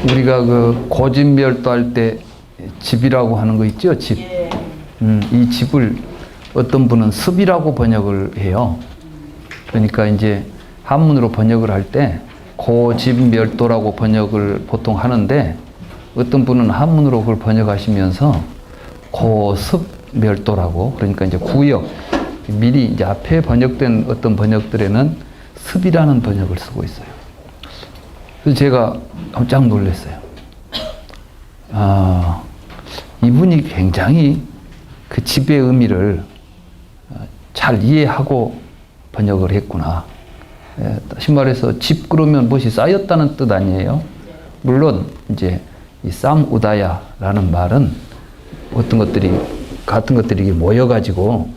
우리가 그 고집멸도 할 때 집이라고 하는 거 있죠? 집. 이 집을 어떤 분은 습이라고 번역을 해요. 그러니까 이제 한문으로 번역을 할 때 고집멸도라고 번역을 보통 하는데 어떤 분은 한문으로 그걸 번역하시면서 고습멸도라고, 그러니까 이제 구역, 미리 이제 앞에 번역된 어떤 번역들에는 습이라는 번역을 쓰고 있어요. 그래서 제가 깜짝 놀랐어요. 이분이 굉장히 그 집의 의미를 잘 이해하고 번역을 했구나. 다시 말해서 집 그러면 무엇이 쌓였다는 뜻 아니에요? 물론 이제 이 쌈우다야라는 말은 어떤 것들이 같은 것들이 모여가지고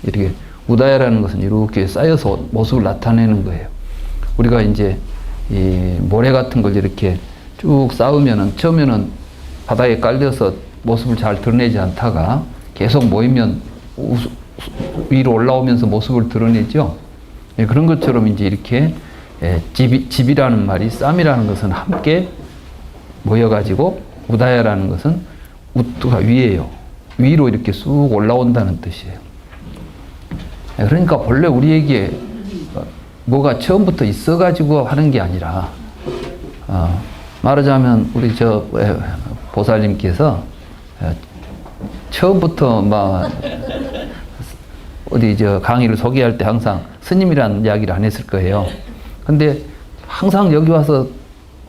이렇게 우다야라는 것은 이렇게 쌓여서 모습을 나타내는 거예요. 우리가 이제 이 모래 같은 걸 이렇게 쭉 쌓으면은 처음에는 바닥에 깔려서 모습을 잘 드러내지 않다가 계속 모이면 위로 올라오면서 모습을 드러내죠. 그런 것처럼 이제 이렇게 집이라는 말이 쌈이라는 것은 함께 모여가지고 우다야라는 것은 우뚜가 위에요. 위로 이렇게 쑥 올라온다는 뜻이에요. 그러니까 본래 우리에게 뭐가 처음부터 있어가지고 하는 게 아니라 말하자면 우리 저 보살님께서 처음부터 막 어디 저 강의를 소개할 때 항상 스님이라는 이야기를 안 했을 거예요. 근데 항상 여기 와서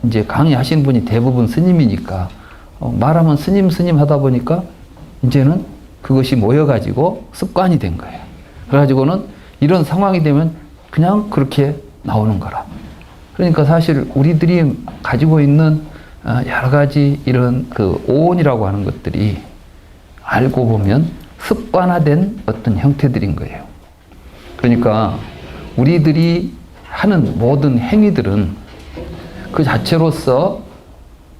이제 강의하시는 분이 대부분 스님이니까 말하면 스님 하다 보니까 이제는 그것이 모여가지고 습관이 된 거예요. 그래가지고는 이런 상황이 되면 그냥 그렇게 나오는 거라. 그러니까 사실 우리들이 가지고 있는 여러 가지 이런 그 오온이라고 하는 것들이 알고 보면 습관화된 어떤 형태들인 거예요. 그러니까 우리들이 하는 모든 행위들은 그 자체로서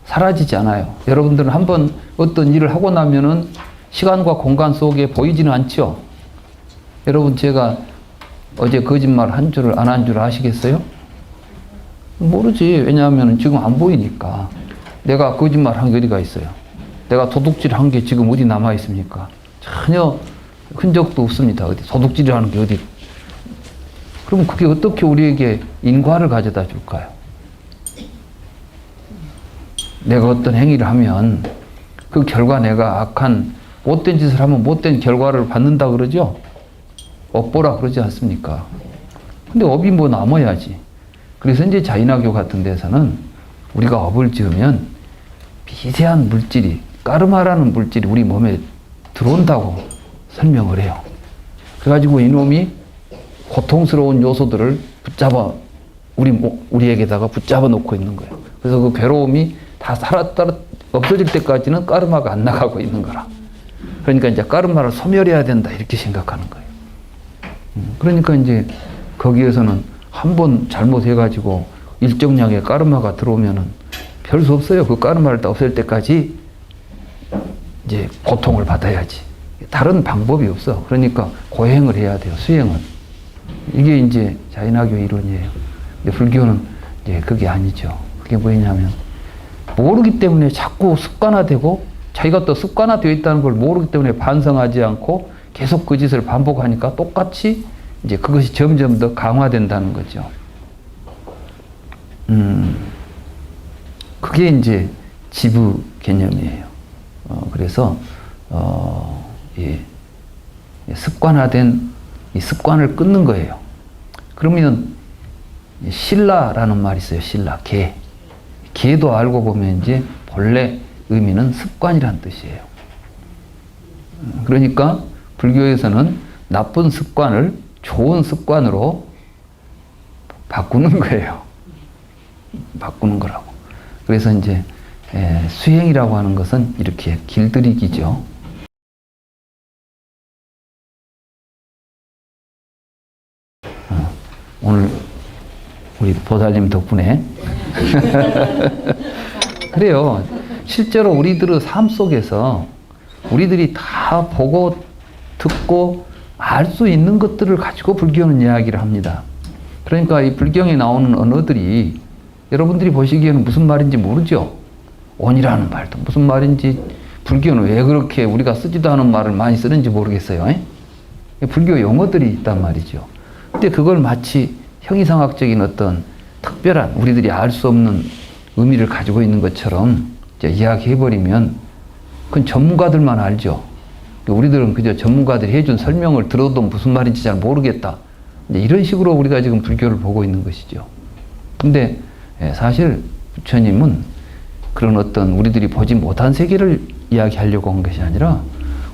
사라지지 않아요. 여러분들은 한번 어떤 일을 하고 나면은 시간과 공간 속에 보이지는 않죠. 여러분 제가 어제 거짓말 한 줄을 안 한 줄 아시겠어요? 모르지. 왜냐하면 지금 안 보이니까. 내가 거짓말 한 게 어디가 있어요? 내가 도둑질 한 게 지금 어디 남아 있습니까? 전혀 흔적도 없습니다. 어디 도둑질을 하는 게 어디? 그럼 그게 어떻게 우리에게 인과를 가져다 줄까요? 내가 어떤 행위를 하면 그 결과 내가 악한 못된 짓을 하면 못된 결과를 받는다 그러죠? 업보라 그러지 않습니까? 근데 업이 뭐 남아야지. 그래서 이제 자인화교 같은 데서는 우리가 업을 지으면 미세한 물질이, 까르마라는 물질이 우리 몸에 들어온다고 설명을 해요. 그래가지고 이놈이 고통스러운 요소들을 붙잡아 우리에게다가 붙잡아 놓고 있는 거예요. 그래서 그 괴로움이 다 없어질 때까지는 까르마가 안 나가고 있는 거라. 그러니까 이제 까르마를 소멸해야 된다 이렇게 생각하는 거예요. 그러니까 이제 거기에서는 한 번 잘못해가지고 일정량의 까르마가 들어오면은 별 수 없어요. 그 까르마를 다 없앨 때까지 이제 고통을 받아야지. 다른 방법이 없어. 그러니까 고행을 해야 돼요. 수행은. 이게 이제 자인화교 이론이에요. 근데 불교는 이제 그게 아니죠. 그게 뭐냐면 모르기 때문에 자꾸 습관화되고 자기가 또 습관화되어 있다는 걸 모르기 때문에 반성하지 않고 계속 그 짓을 반복하니까 똑같이 이제 그것이 점점 더 강화된다는 거죠. 그게 이제 지부 개념이에요. 그래서 예, 습관화된 이 습관을 끊는 거예요. 그러면 신라라는 말이 있어요. 신라, 개. 개도 알고 보면 이제 본래 의미는 습관이란 뜻이에요. 그러니까 불교에서는 나쁜 습관을 좋은 습관으로 바꾸는 거예요. 바꾸는 거라고. 그래서 이제 수행이라고 하는 것은 이렇게 길들이기죠. 오늘 우리 보살님 덕분에 그래요. 실제로 우리들의 삶 속에서 우리들이 다 보고 듣고 알 수 있는 것들을 가지고 불교는 이야기를 합니다. 그러니까 이 불경에 나오는 언어들이 여러분들이 보시기에는 무슨 말인지 모르죠? 온이라는 말도 무슨 말인지, 불교는 왜 그렇게 우리가 쓰지도 않은 말을 많이 쓰는지 모르겠어요. 불교 용어들이 있단 말이죠. 근데 그걸 마치 형이상학적인 어떤 특별한 우리들이 알 수 없는 의미를 가지고 있는 것처럼 이야기해버리면 그건 전문가들만 알죠. 우리들은 그저 전문가들이 해준 설명을 들어도 무슨 말인지 잘 모르겠다. 이런 식으로 우리가 지금 불교를 보고 있는 것이죠. 근데 사실 부처님은 그런 어떤 우리들이 보지 못한 세계를 이야기하려고 한 것이 아니라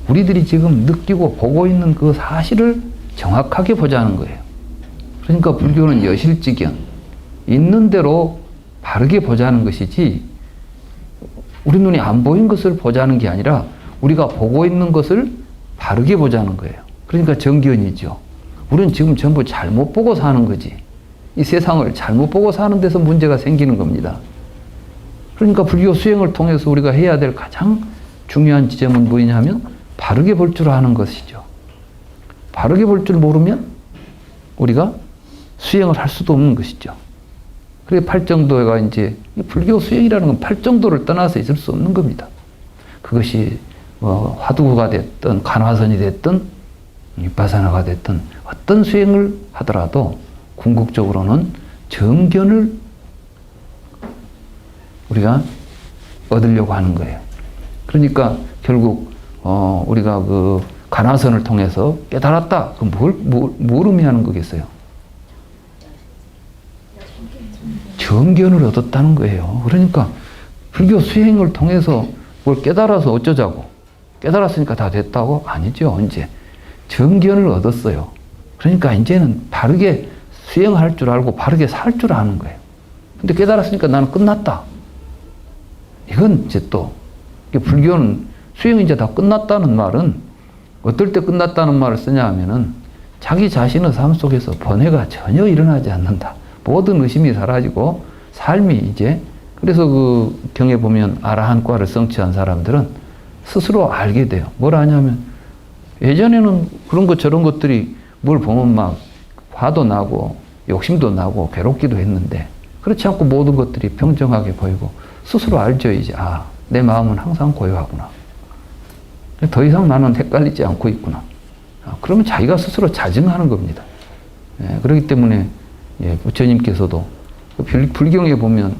우리들이 지금 느끼고 보고 있는 그 사실을 정확하게 보자는 거예요. 그러니까 불교는 여실직견, 있는 대로 바르게 보자는 것이지, 우리 눈이 안 보인 것을 보자는 게 아니라 우리가 보고 있는 것을 바르게 보자는 거예요. 그러니까 정견이죠. 우리는 지금 전부 잘못 보고 사는 거지. 이 세상을 잘못 보고 사는 데서 문제가 생기는 겁니다. 그러니까 불교 수행을 통해서 우리가 해야 될 가장 중요한 지점은 뭐냐면 바르게 볼 줄 아는 것이죠. 바르게 볼 줄 모르면 우리가 수행을 할 수도 없는 것이죠. 그래서 팔정도가 이제 불교 수행이라는 건 팔정도를 떠나서 있을 수 없는 겁니다. 그것이 화두가 됐든 간화선이 됐든 윗바사나가 됐든 어떤 수행을 하더라도 궁극적으로는 정견을 우리가 얻으려고 하는 거예요. 그러니까 결국 우리가 그 간화선을 통해서 깨달았다. 그 뭘 의미하는 거겠어요? 정견을 얻었다는 거예요. 그러니까 불교 수행을 통해서 뭘 깨달아서 어쩌자고. 깨달았으니까 다 됐다고? 아니죠. 언제? 정견을 얻었어요. 그러니까 이제는 바르게 수행할 줄 알고 바르게 살 줄 아는 거예요. 근데 깨달았으니까 나는 끝났다. 이건 이제 또 불교는 수행이 이제 다 끝났다는 말은 어떨 때 끝났다는 말을 쓰냐 하면은 자기 자신의 삶 속에서 번뇌가 전혀 일어나지 않는다. 모든 의심이 사라지고 삶이 이제, 그래서 그 경에 보면 아라한과를 성취한 사람들은 스스로 알게 돼요. 뭘 아냐면 예전에는 그런 것 저런 것들이 뭘 보면 막 화도 나고 욕심도 나고 괴롭기도 했는데 그렇지 않고 모든 것들이 평정하게 보이고 스스로 알죠. 이제 내 마음은 항상 고요하구나. 더 이상 나는 헷갈리지 않고 있구나. 그러면 자기가 스스로 자증하는 겁니다. 그렇기 때문에 부처님께서도 불경에 보면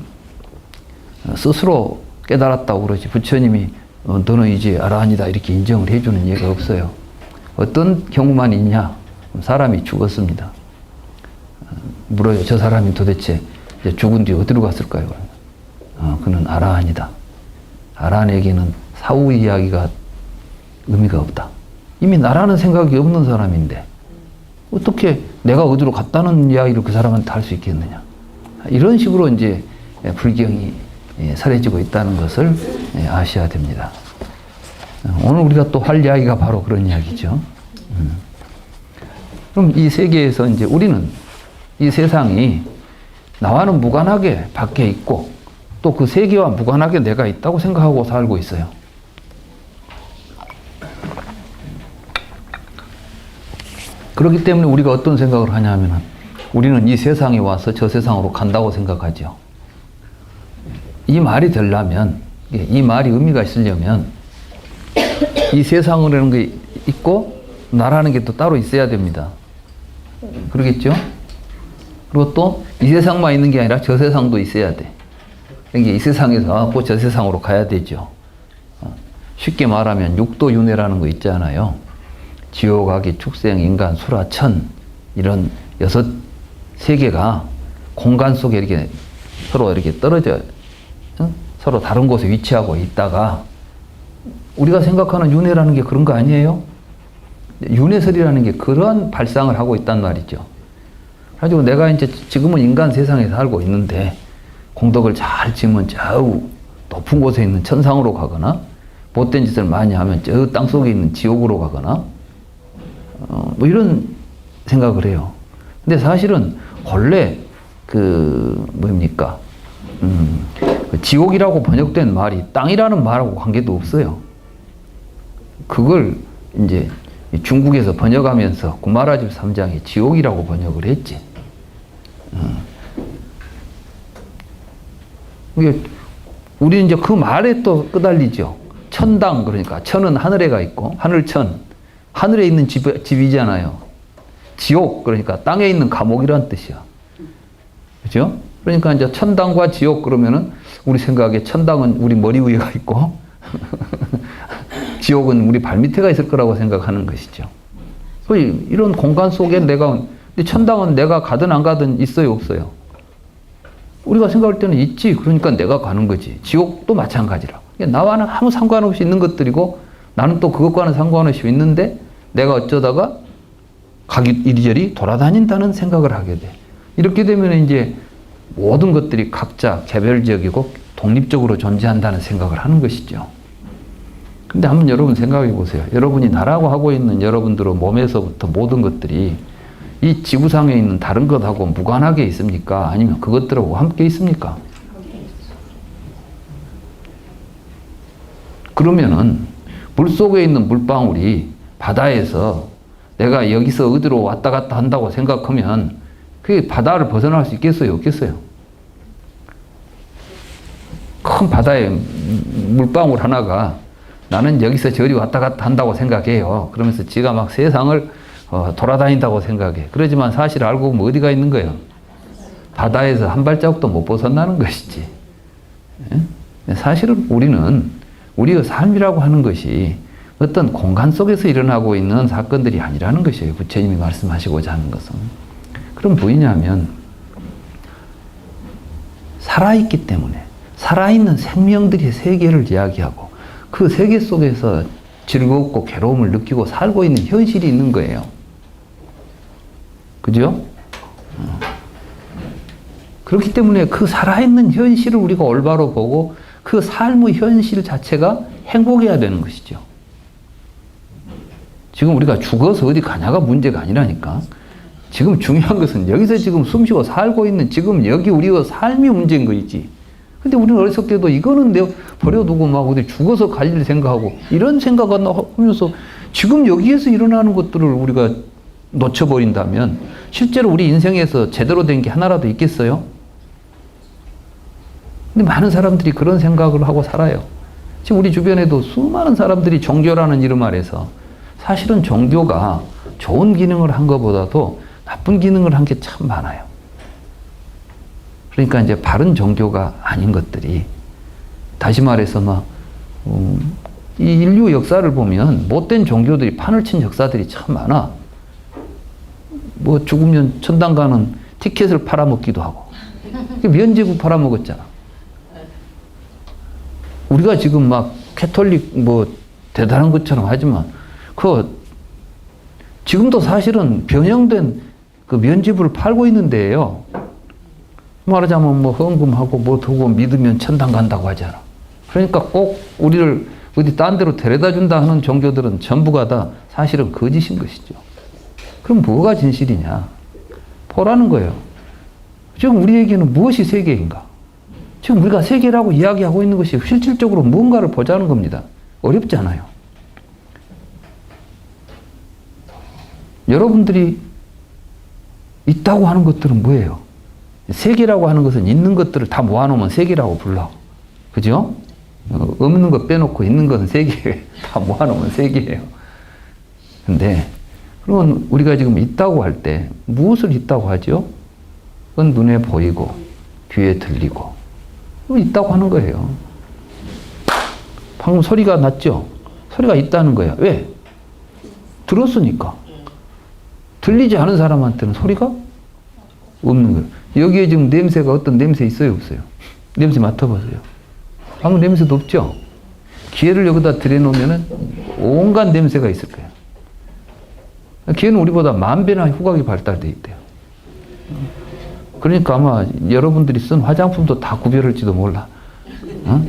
스스로 깨달았다고 그러지 부처님이 너는 이제 아라한이다 이렇게 인정을 해주는 예가 없어요. 어떤 경우만 있냐? 사람이 죽었습니다. 물어요. 저 사람이 도대체 이제 죽은 뒤 어디로 갔을까요? 그는 아라한이다. 아라한에게는 사후 이야기가 의미가 없다. 이미 나라는 생각이 없는 사람인데 어떻게 내가 어디로 갔다는 이야기를 그 사람한테 할 수 있겠느냐. 이런 식으로 이제 불경이 설해지고 있다는 것을 아셔야 됩니다. 오늘 우리가 또 할 이야기가 바로 그런 이야기죠. 그럼 이 세계에서 이제 우리는 이 세상이 나와는 무관하게 밖에 있고 또 그 세계와 무관하게 내가 있다고 생각하고 살고 있어요. 그렇기 때문에 우리가 어떤 생각을 하냐 하면 우리는 이 세상에 와서 저 세상으로 간다고 생각하죠. 이 말이 되려면, 이 말이 의미가 있으려면 이 세상이라는 게 있고 나라는 게 또 따로 있어야 됩니다. 그러겠죠? 그리고 또 이 세상만 있는 게 아니라 저 세상도 있어야 돼. 그러니까 이 세상에서 와서 저 세상으로 가야 되죠. 쉽게 말하면 육도윤회라는 거 있잖아요. 지옥, 악이, 축생, 인간, 수라, 천 이런 6 세계가 공간 속에 이렇게 서로 이렇게 떨어져 서로 다른 곳에 위치하고 있다가 우리가 생각하는 윤회라는 게 그런 거 아니에요? 윤회설이라는 게 그런 발상을 하고 있단 말이죠. 가지고 내가 이제 지금은 인간 세상에 살고 있는데 공덕을 잘 지으면 저 높은 곳에 있는 천상으로 가거나 못된 짓을 많이 하면 저 땅속에 있는 지옥으로 가거나 뭐 이런 생각을 해요. 근데 사실은 본래 뭡니까? 지옥이라고 번역된 말이 땅이라는 말하고 관계도 없어요. 그걸 이제 중국에서 번역하면서 구마라집 3장에 지옥이라고 번역을 했지. 이게 우리는 이제 그 말에 또 끄달리죠. 천당, 그러니까 천은 하늘에가 있고 하늘천, 하늘에 있는 집이잖아요. 지옥, 그러니까 땅에 있는 감옥이란 뜻이야. 그죠? 그러니까 이제 천당과 지옥 그러면은 우리 생각에 천당은 우리 머리 위에가 있고 지옥은 우리 발 밑에가 있을 거라고 생각하는 것이죠. 이런 공간 속에 내가, 근데 천당은 내가 가든 안 가든 있어요, 없어요? 우리가 생각할 때는 있지. 그러니까 내가 가는 거지. 지옥도 마찬가지라. 나와는 아무 상관없이 있는 것들이고 나는 또 그것과는 상관없이 있는데 내가 어쩌다가 이리저리 돌아다닌다는 생각을 하게 돼. 이렇게 되면 이제 모든 것들이 각자 개별적이고 독립적으로 존재한다는 생각을 하는 것이죠. 근데 한번 여러분 생각해 보세요. 여러분이 나라고 하고 있는 여러분들의 몸에서부터 모든 것들이 이 지구상에 있는 다른 것하고 무관하게 있습니까? 아니면 그것들하고 함께 있습니까? 그러면은 물속에 있는 물방울이 바다에서 내가 여기서 어디로 왔다 갔다 한다고 생각하면 그게 바다를 벗어날 수 있겠어요? 없겠어요? 큰 바다에 물방울 하나가 나는 여기서 저리 왔다 갔다 한다고 생각해요. 그러면서 지가 막 세상을 돌아다닌다고 생각해. 그러지만 사실 알고 보면 어디가 있는 거예요? 바다에서 한 발자국도 못 벗어나는 것이지. 사실은 우리는 우리의 삶이라고 하는 것이 어떤 공간 속에서 일어나고 있는 사건들이 아니라는 것이에요. 부처님이 말씀하시고자 하는 것은. 그럼 뭐냐면 살아있기 때문에 살아있는 생명들의 세계를 이야기하고 그 세계 속에서 즐겁고 괴로움을 느끼고 살고 있는 현실이 있는 거예요. 그죠? 그렇기 때문에 그 살아있는 현실을 우리가 올바로 보고 그 삶의 현실 자체가 행복해야 되는 것이죠. 지금 우리가 죽어서 어디 가냐가 문제가 아니라니까. 지금 중요한 것은 여기서 지금 숨쉬고 살고 있는 지금 여기 우리의 삶이 문제인 거있지. 근데 우리는 어렸을 때도 이거는 내가 버려두고 막 어디 죽어서 갈 일 생각하고 이런 생각 안 하면서 지금 여기에서 일어나는 것들을 우리가 놓쳐버린다면 실제로 우리 인생에서 제대로 된 게 하나라도 있겠어요? 근데 많은 사람들이 그런 생각을 하고 살아요. 지금 우리 주변에도 수많은 사람들이 종교라는 이름 아래서 사실은 종교가 좋은 기능을 한 것보다도 나쁜 기능을 한 게 참 많아요. 그러니까 이제 바른 종교가 아닌 것들이 다시 말해서 이 인류 역사를 보면 못된 종교들이 판을 친 역사들이 참 많아. 뭐 죽으면 천당 가는 티켓을 팔아먹기도 하고 면제부 팔아먹었잖아. 우리가 지금 막 캐톨릭 뭐 대단한 것처럼 하지만 지금도 사실은 변형된 그 면제부를 팔고 있는 데예요. 말하자면 뭐 헌금하고 뭐 두고 믿으면 천당 간다고 하잖아. 그러니까 꼭 우리를 어디 딴 데로 데려다 준다 하는 종교들은 전부가 다 사실은 거짓인 것이죠. 그럼 뭐가 진실이냐? 보라는 거예요. 지금 우리에게는 무엇이 세계인가? 지금 우리가 세계라고 이야기하고 있는 것이 실질적으로 무언가를 보자는 겁니다. 어렵지 않아요. 여러분들이 있다고 하는 것들은 뭐예요? 세계라고 하는 것은 있는 것들을 다 모아놓으면 세계라고 불러. 그죠? 없는 거 빼놓고 있는 것은 세계, 다 모아놓으면 세계예요. 근데, 그러면 우리가 지금 있다고 할 때, 무엇을 있다고 하죠? 그건 눈에 보이고, 귀에 들리고, 있다고 하는 거예요. 방금 소리가 났죠? 소리가 있다는 거야. 왜? 들었으니까. 들리지 않은 사람한테는 소리가 없는 거예요. 여기에 지금 냄새가 어떤 냄새 있어요? 없어요? 냄새 맡아보세요. 아무 냄새도 없죠? 기회를 여기다 들여놓으면 온갖 냄새가 있을 거예요. 기회는 우리보다 10,000배나 후각이 발달되어 있대요. 그러니까 아마 여러분들이 쓴 화장품도 다 구별할지도 몰라.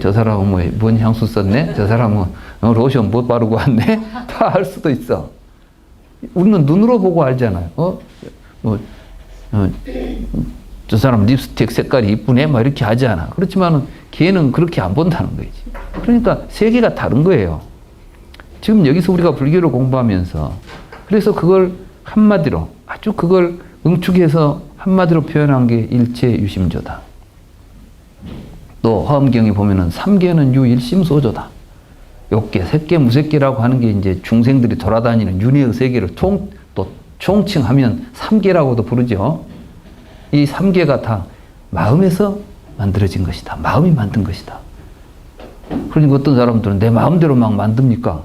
저 사람은 뭔 향수 썼네? 저 사람은 로션 못 바르고 왔네? 다 알 수도 있어. 우리는 눈으로 보고 알잖아요. 저 사람 립스틱 색깔이 이쁘네? 막 이렇게 하지 않아. 그렇지만은 걔는 그렇게 안 본다는 거지. 그러니까 세계가 다른 거예요. 지금 여기서 우리가 불교를 공부하면서 그래서 그걸 한마디로 아주 그걸 응축해서 한마디로 표현한 게 일체 유심조다. 또 화엄경에 보면은 삼계는 유일심소조다. 욕계, 색계, 무색계라고 하는 게 이제 중생들이 돌아다니는 윤회의 세계를 또 총칭하면 삼계라고도 부르죠. 이 삼계가 다 마음에서 만들어진 것이다. 마음이 만든 것이다. 그러니까 어떤 사람들은 내 마음대로 막 만듭니까?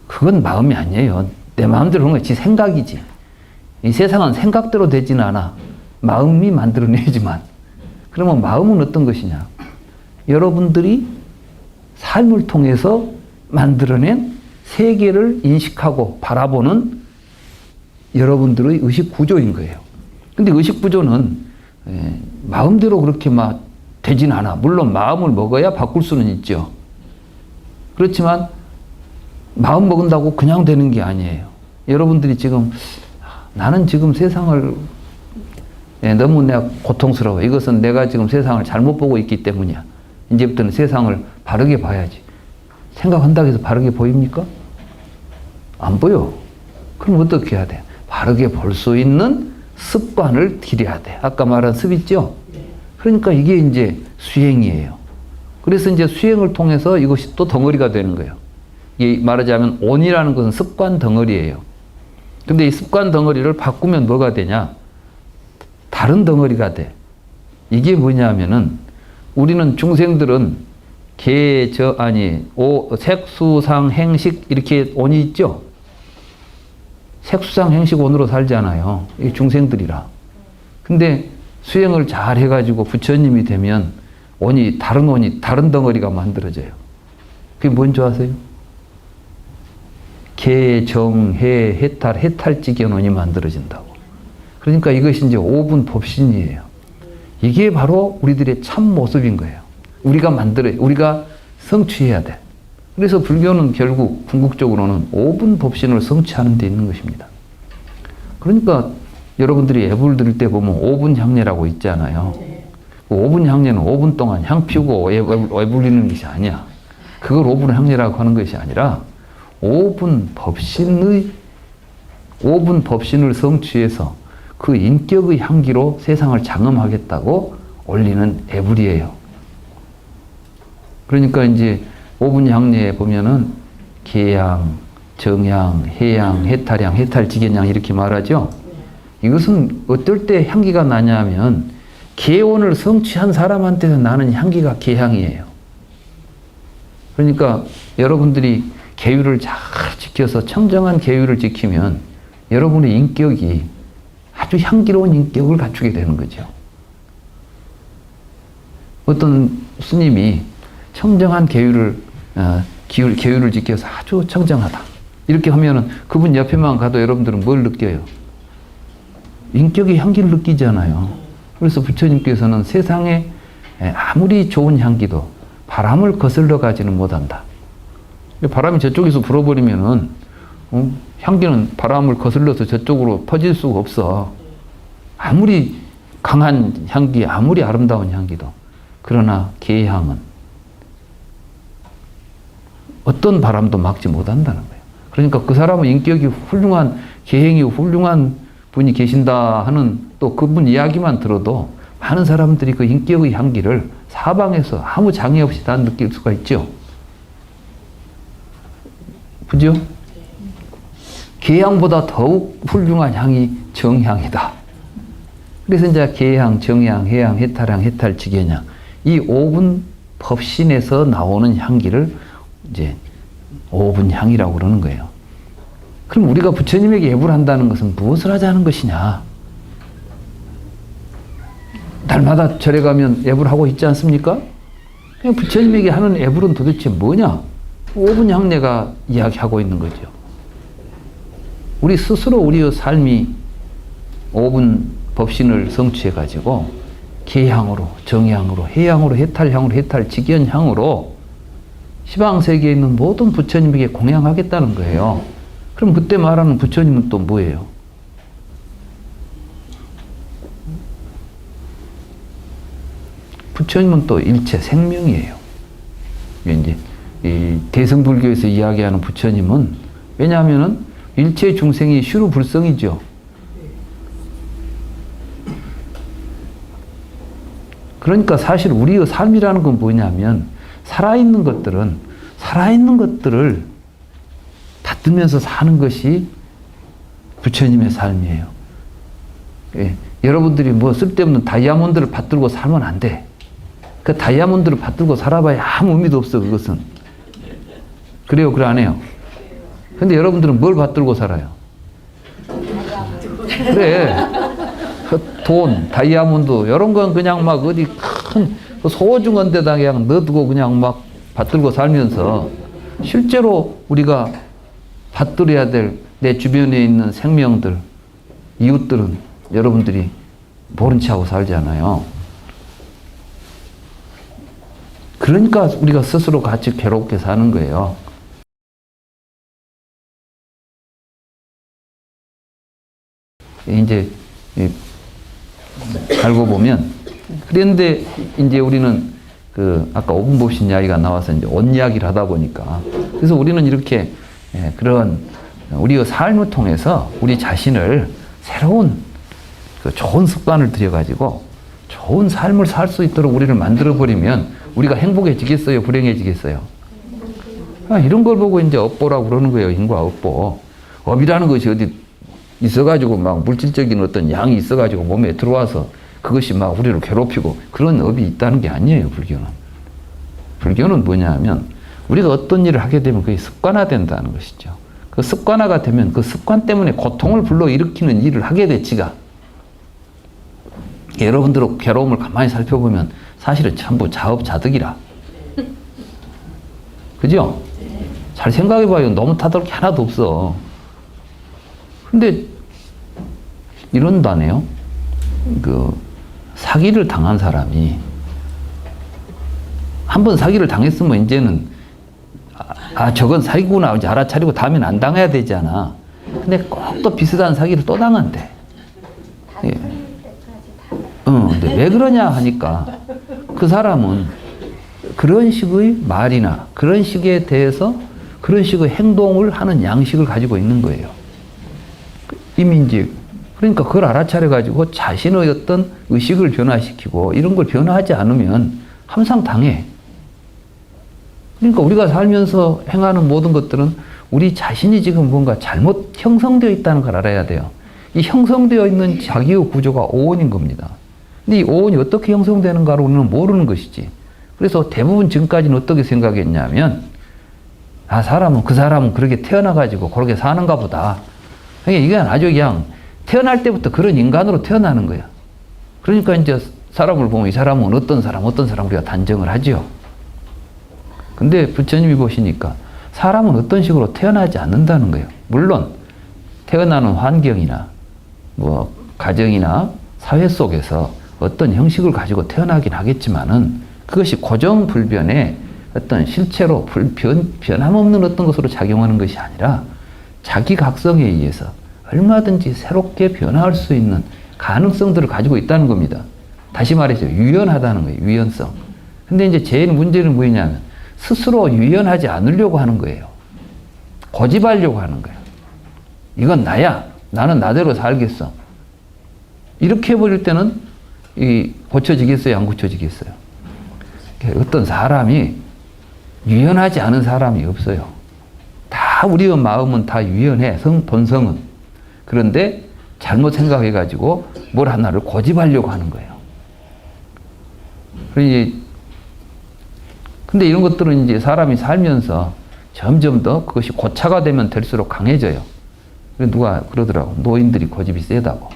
그건 마음이 아니에요. 내 마음대로 하는 건 지 생각이지. 이 세상은 생각대로 되지는 않아. 마음이 만들어내지만. 그러면 마음은 어떤 것이냐? 여러분들이 삶을 통해서 만들어낸 세계를 인식하고 바라보는 여러분들의 의식 구조인 거예요. 근데 의식 구조는 마음대로 그렇게 막 되진 않아. 물론 마음을 먹어야 바꿀 수는 있죠. 그렇지만 마음 먹은다고 그냥 되는 게 아니에요. 여러분들이 지금 나는 지금 세상을 너무 내가 고통스러워. 이것은 내가 지금 세상을 잘못 보고 있기 때문이야. 이제부터는 세상을 바르게 봐야지. 생각한다고 해서 바르게 보입니까? 안 보여. 그럼 어떻게 해야 돼? 바르게 볼 수 있는 습관을 들여야 돼. 아까 말한 습 있죠? 그러니까 이게 이제 수행이에요. 그래서 이제 수행을 통해서 이것이 또 덩어리가 되는 거예요. 이 말하자면 온이라는 것은 습관 덩어리예요. 근데 이 습관 덩어리를 바꾸면 뭐가 되냐? 다른 덩어리가 돼. 이게 뭐냐면은 우리는 중생들은 색수상 행식 이렇게 온이 있죠? 색수상 행식 온으로 살잖아요. 이 중생들이라. 근데 수행을 잘 해가지고 부처님이 되면 온이 다른 덩어리가 만들어져요. 그게 뭔지 아세요? 개, 정, 해, 해탈지견 온이 만들어진다고. 그러니까 이것이 이제 오분 법신이에요. 이게 바로 우리들의 참 모습인 거예요. 우리가 성취해야 돼. 그래서 불교는 결국 궁극적으로는 오분 법신을 성취하는 데 있는 것입니다. 그러니까 여러분들이 애불 들을 때 보면 오분 향례라고 있잖아요. 그 오분 향례는 5분 동안 향 피우고 애불리는 것이 아니야. 그걸 오분 향례라고 하는 것이 아니라 오분 법신을 성취해서 그 인격의 향기로 세상을 장엄하겠다고 올리는 애불이에요. 그러니까 이제 오분 향례에 보면은 계향, 정향, 해향, 해탈향, 해탈지견향 이렇게 말하죠. 이것은 어떨 때 향기가 나냐면 계온을 성취한 사람한테서 나는 향기가 계향이에요. 그러니까 여러분들이 계율을 잘 지켜서 청정한 계율을 지키면 여러분의 인격이 아주 향기로운 인격을 갖추게 되는 거죠. 어떤 스님이 청정한 계율을 지켜서 아주 청정하다. 이렇게 하면은 그분 옆에만 가도 여러분들은 뭘 느껴요? 인격의 향기를 느끼잖아요. 그래서 부처님께서는 세상에 아무리 좋은 향기도 바람을 거슬러 가지는 못한다. 바람이 저쪽에서 불어버리면은 향기는 바람을 거슬러서 저쪽으로 퍼질 수가 없어. 아무리 강한 향기, 아무리 아름다운 향기도. 그러나 계향은 어떤 바람도 막지 못한다는 거예요. 그러니까 그 사람은 인격이 훌륭한, 계행이 훌륭한 분이 계신다 하는 또 그분 이야기만 들어도 많은 사람들이 그 인격의 향기를 사방에서 아무 장애 없이 다 느낄 수가 있죠. 그죠? 계향보다 더욱 훌륭한 향이 정향이다. 그래서 이제 계향, 정향, 해향, 해탈향, 해탈지견향 이 5분 법신에서 나오는 향기를 이제 5분 향이라고 그러는 거예요. 그럼 우리가 부처님에게 예불 한다는 것은 무엇을 하자는 것이냐? 날마다 절에 가면 예불하고 있지 않습니까? 그냥 부처님에게 하는 예불은 도대체 뭐냐? 5분 향례가 이야기하고 있는 거죠. 우리 스스로 우리의 삶이 5분 법신을 성취해가지고 계향으로, 정향으로, 해향으로, 해탈향으로, 해탈지견향으로 시방세계에 있는 모든 부처님에게 공양하겠다는 거예요. 그럼 그때 말하는 부처님은 또 뭐예요? 부처님은 또 일체 생명이에요. 이제 이 대승불교에서 이야기하는 부처님은 왜냐하면은 일체 중생이虚如불성이죠. 그러니까 사실 우리의 삶이라는 건 뭐냐면 살아있는 것들을 받들면서 사는 것이 부처님의 삶이에요. 예. 여러분들이 뭐 쓸데없는 다이아몬드를 받들고 살면 안 돼. 그 다이아몬드를 받들고 살아봐야 아무 의미도 없어, 그것은. 그래요, 그래 안 해요? 근데 여러분들은 뭘 받들고 살아요? 그래. 그 돈, 다이아몬드, 이런 건 그냥 막 어디 큰 소중한 데다 그냥 넣어두고 그냥 막 받들고 살면서 실제로 우리가 받들어야 될 내 주변에 있는 생명들, 이웃들은 여러분들이 모른 체 하고 살잖아요. 그러니까 우리가 스스로 같이 괴롭게 사는 거예요. 이제 알고 보면 그런데 이제 우리는 그 아까 오분법신 이야기가 나와서 이제 옷 이야기를 하다 보니까 그래서 우리는 이렇게 그런 우리의 삶을 통해서 우리 자신을 새로운 그 좋은 습관을 들여가지고 좋은 삶을 살 수 있도록 우리를 만들어버리면 우리가 행복해지겠어요? 불행해지겠어요? 이런 걸 보고 이제 업보라고 그러는 거예요. 인과 업보. 업이라는 것이 어디 있어가지고 막 물질적인 어떤 양이 있어가지고 몸에 들어와서 그것이 막 우리를 괴롭히고 그런 업이 있다는 게 아니에요. 불교는. 불교는 뭐냐 하면 우리가 어떤 일을 하게 되면 그게 습관화된다는 것이죠. 그 습관화가 되면 그 습관 때문에 고통을 불러일으키는 일을 하게 돼, 지가. 여러분들의 괴로움을 가만히 살펴보면 사실은 전부 자업자득이라. 그죠? 잘 생각해봐요. 너무 타들 게 하나도 없어. 근데 이런다네요. 그 사기를 당한 사람이 한 번 사기를 당했으면 이제는 저건 사기구나 이제 알아차리고 다음엔 안 당해야 되잖아. 근데 꼭 또 비슷한 사기를 또 당한대. 예. 근데 왜 그러냐 하니까 그 사람은 그런 식의 말이나 그런 식에 대해서 그런 식의 행동을 하는 양식을 가지고 있는 거예요. 이미 이제 그러니까 그걸 알아차려가지고 자신의 어떤 의식을 변화시키고 이런 걸 변화하지 않으면 항상 당해. 그러니까 우리가 살면서 행하는 모든 것들은 우리 자신이 지금 뭔가 잘못 형성되어 있다는 걸 알아야 돼요. 이 형성되어 있는 자기의 구조가 오온인 겁니다. 근데 이 오온이 어떻게 형성되는가를 우리는 모르는 것이지. 그래서 대부분 지금까지는 어떻게 생각했냐면 그 사람은 그렇게 태어나가지고 그렇게 사는가 보다. 이게 아주 그냥 태어날 때부터 그런 인간으로 태어나는 거야. 그러니까 이제 사람을 보면 이 사람은 어떤 사람 우리가 단정을 하죠. 근데 부처님이 보시니까 사람은 어떤 식으로 태어나지 않는다는 거예요. 물론 태어나는 환경이나 뭐 가정이나 사회 속에서 어떤 형식을 가지고 태어나긴 하겠지만은 그것이 고정불변의 어떤 실체로 변함없는 어떤 것으로 작용하는 것이 아니라 자기 각성에 의해서 얼마든지 새롭게 변화할 수 있는 가능성들을 가지고 있다는 겁니다. 다시 말해서 유연하다는 거예요. 유연성. 근데 이제 제일 문제는 뭐냐면 스스로 유연하지 않으려고 하는 거예요. 고집하려고 하는 거예요. 이건 나야. 나는 나대로 살겠어. 이렇게 해버릴 때는 고쳐지겠어요? 안 고쳐지겠어요? 어떤 사람이 유연하지 않은 사람이 없어요. 다 우리의 마음은 다 유연해. 본성은. 그런데 잘못 생각해가지고 뭘 하나를 고집하려고 하는 거예요. 근데 이런 것들은 이제 사람이 살면서 점점 더 그것이 고차가 되면 될수록 강해져요. 누가 그러더라고. 노인들이 고집이 세다고.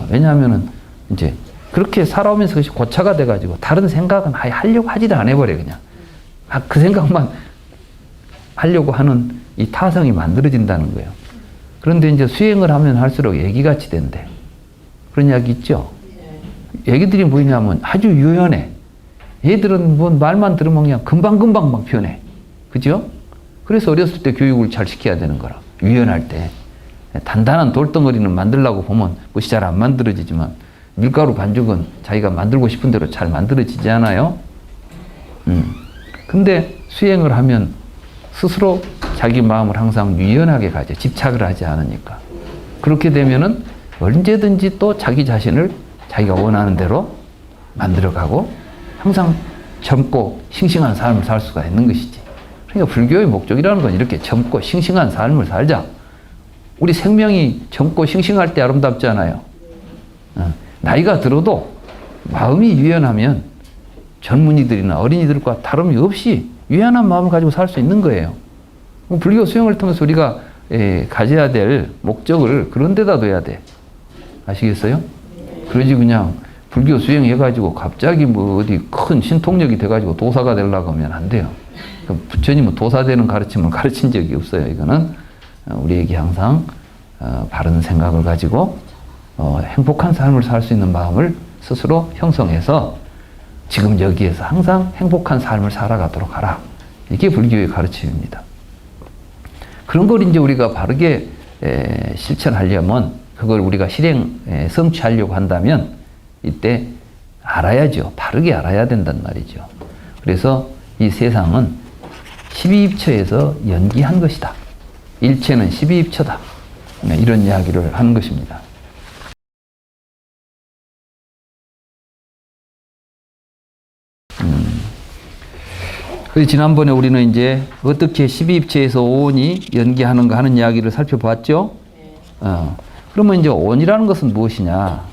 왜냐하면은 이제 그렇게 살아오면서 그것이 고차가 돼가지고 다른 생각은 아예 하려고 하지도 안 해버려, 그냥. 그 생각만 하려고 하는 이 타성이 만들어진다는 거예요. 그런데 이제 수행을 하면 할수록 애기같이 된대. 그런 이야기 있죠? 애기들이 뭐냐면 아주 유연해. 얘들은 뭐 말만 들으면 그냥 금방금방 막 변해. 그죠? 그래서 어렸을 때 교육을 잘 시켜야 되는 거라. 유연할 때. 단단한 돌덩어리는 만들려고 보면 뭐시 잘 안 만들어지지만 밀가루 반죽은 자기가 만들고 싶은 대로 잘 만들어지지 않아요? 근데 수행을 하면 스스로 자기 마음을 항상 유연하게 가져. 집착을 하지 않으니까. 그렇게 되면은 언제든지 또 자기 자신을 자기가 원하는 대로 만들어가고 항상 젊고 싱싱한 삶을 살 수가 있는 것이지. 그러니까 불교의 목적이라는 건 이렇게 젊고 싱싱한 삶을 살자. 우리 생명이 젊고 싱싱할 때 아름답잖아요. 나이가 들어도 마음이 유연하면 젊은이들이나 어린이들과 다름이 없이 유연한 마음을 가지고 살 수 있는 거예요. 불교 수행을 통해서 우리가 가져야 될 목적을 그런 데다 둬야 돼. 아시겠어요? 그러지 그냥 불교 수행해가지고 갑자기 뭐 어디 큰 신통력이 돼가지고 도사가 되려고 하면 안 돼요. 부처님은 도사되는 가르침을 가르친 적이 없어요. 이거는 우리에게 항상 바른 생각을 가지고 행복한 삶을 살 수 있는 마음을 스스로 형성해서 지금 여기에서 항상 행복한 삶을 살아가도록 하라. 이게 불교의 가르침입니다. 그런 걸 이제 우리가 바르게 실천하려면 그걸 우리가 성취하려고 한다면 이때 알아야죠. 바르게 알아야 된단 말이죠. 그래서 이 세상은 12입처에서 연기한 것이다. 일체는 12입처다. 이런 이야기를 하는 것입니다. 그래서 지난번에 우리는 이제 어떻게 12입체에서 오온이 연기하는가 하는 이야기를 살펴봤죠? 그러면 이제 온이라는 것은 무엇이냐?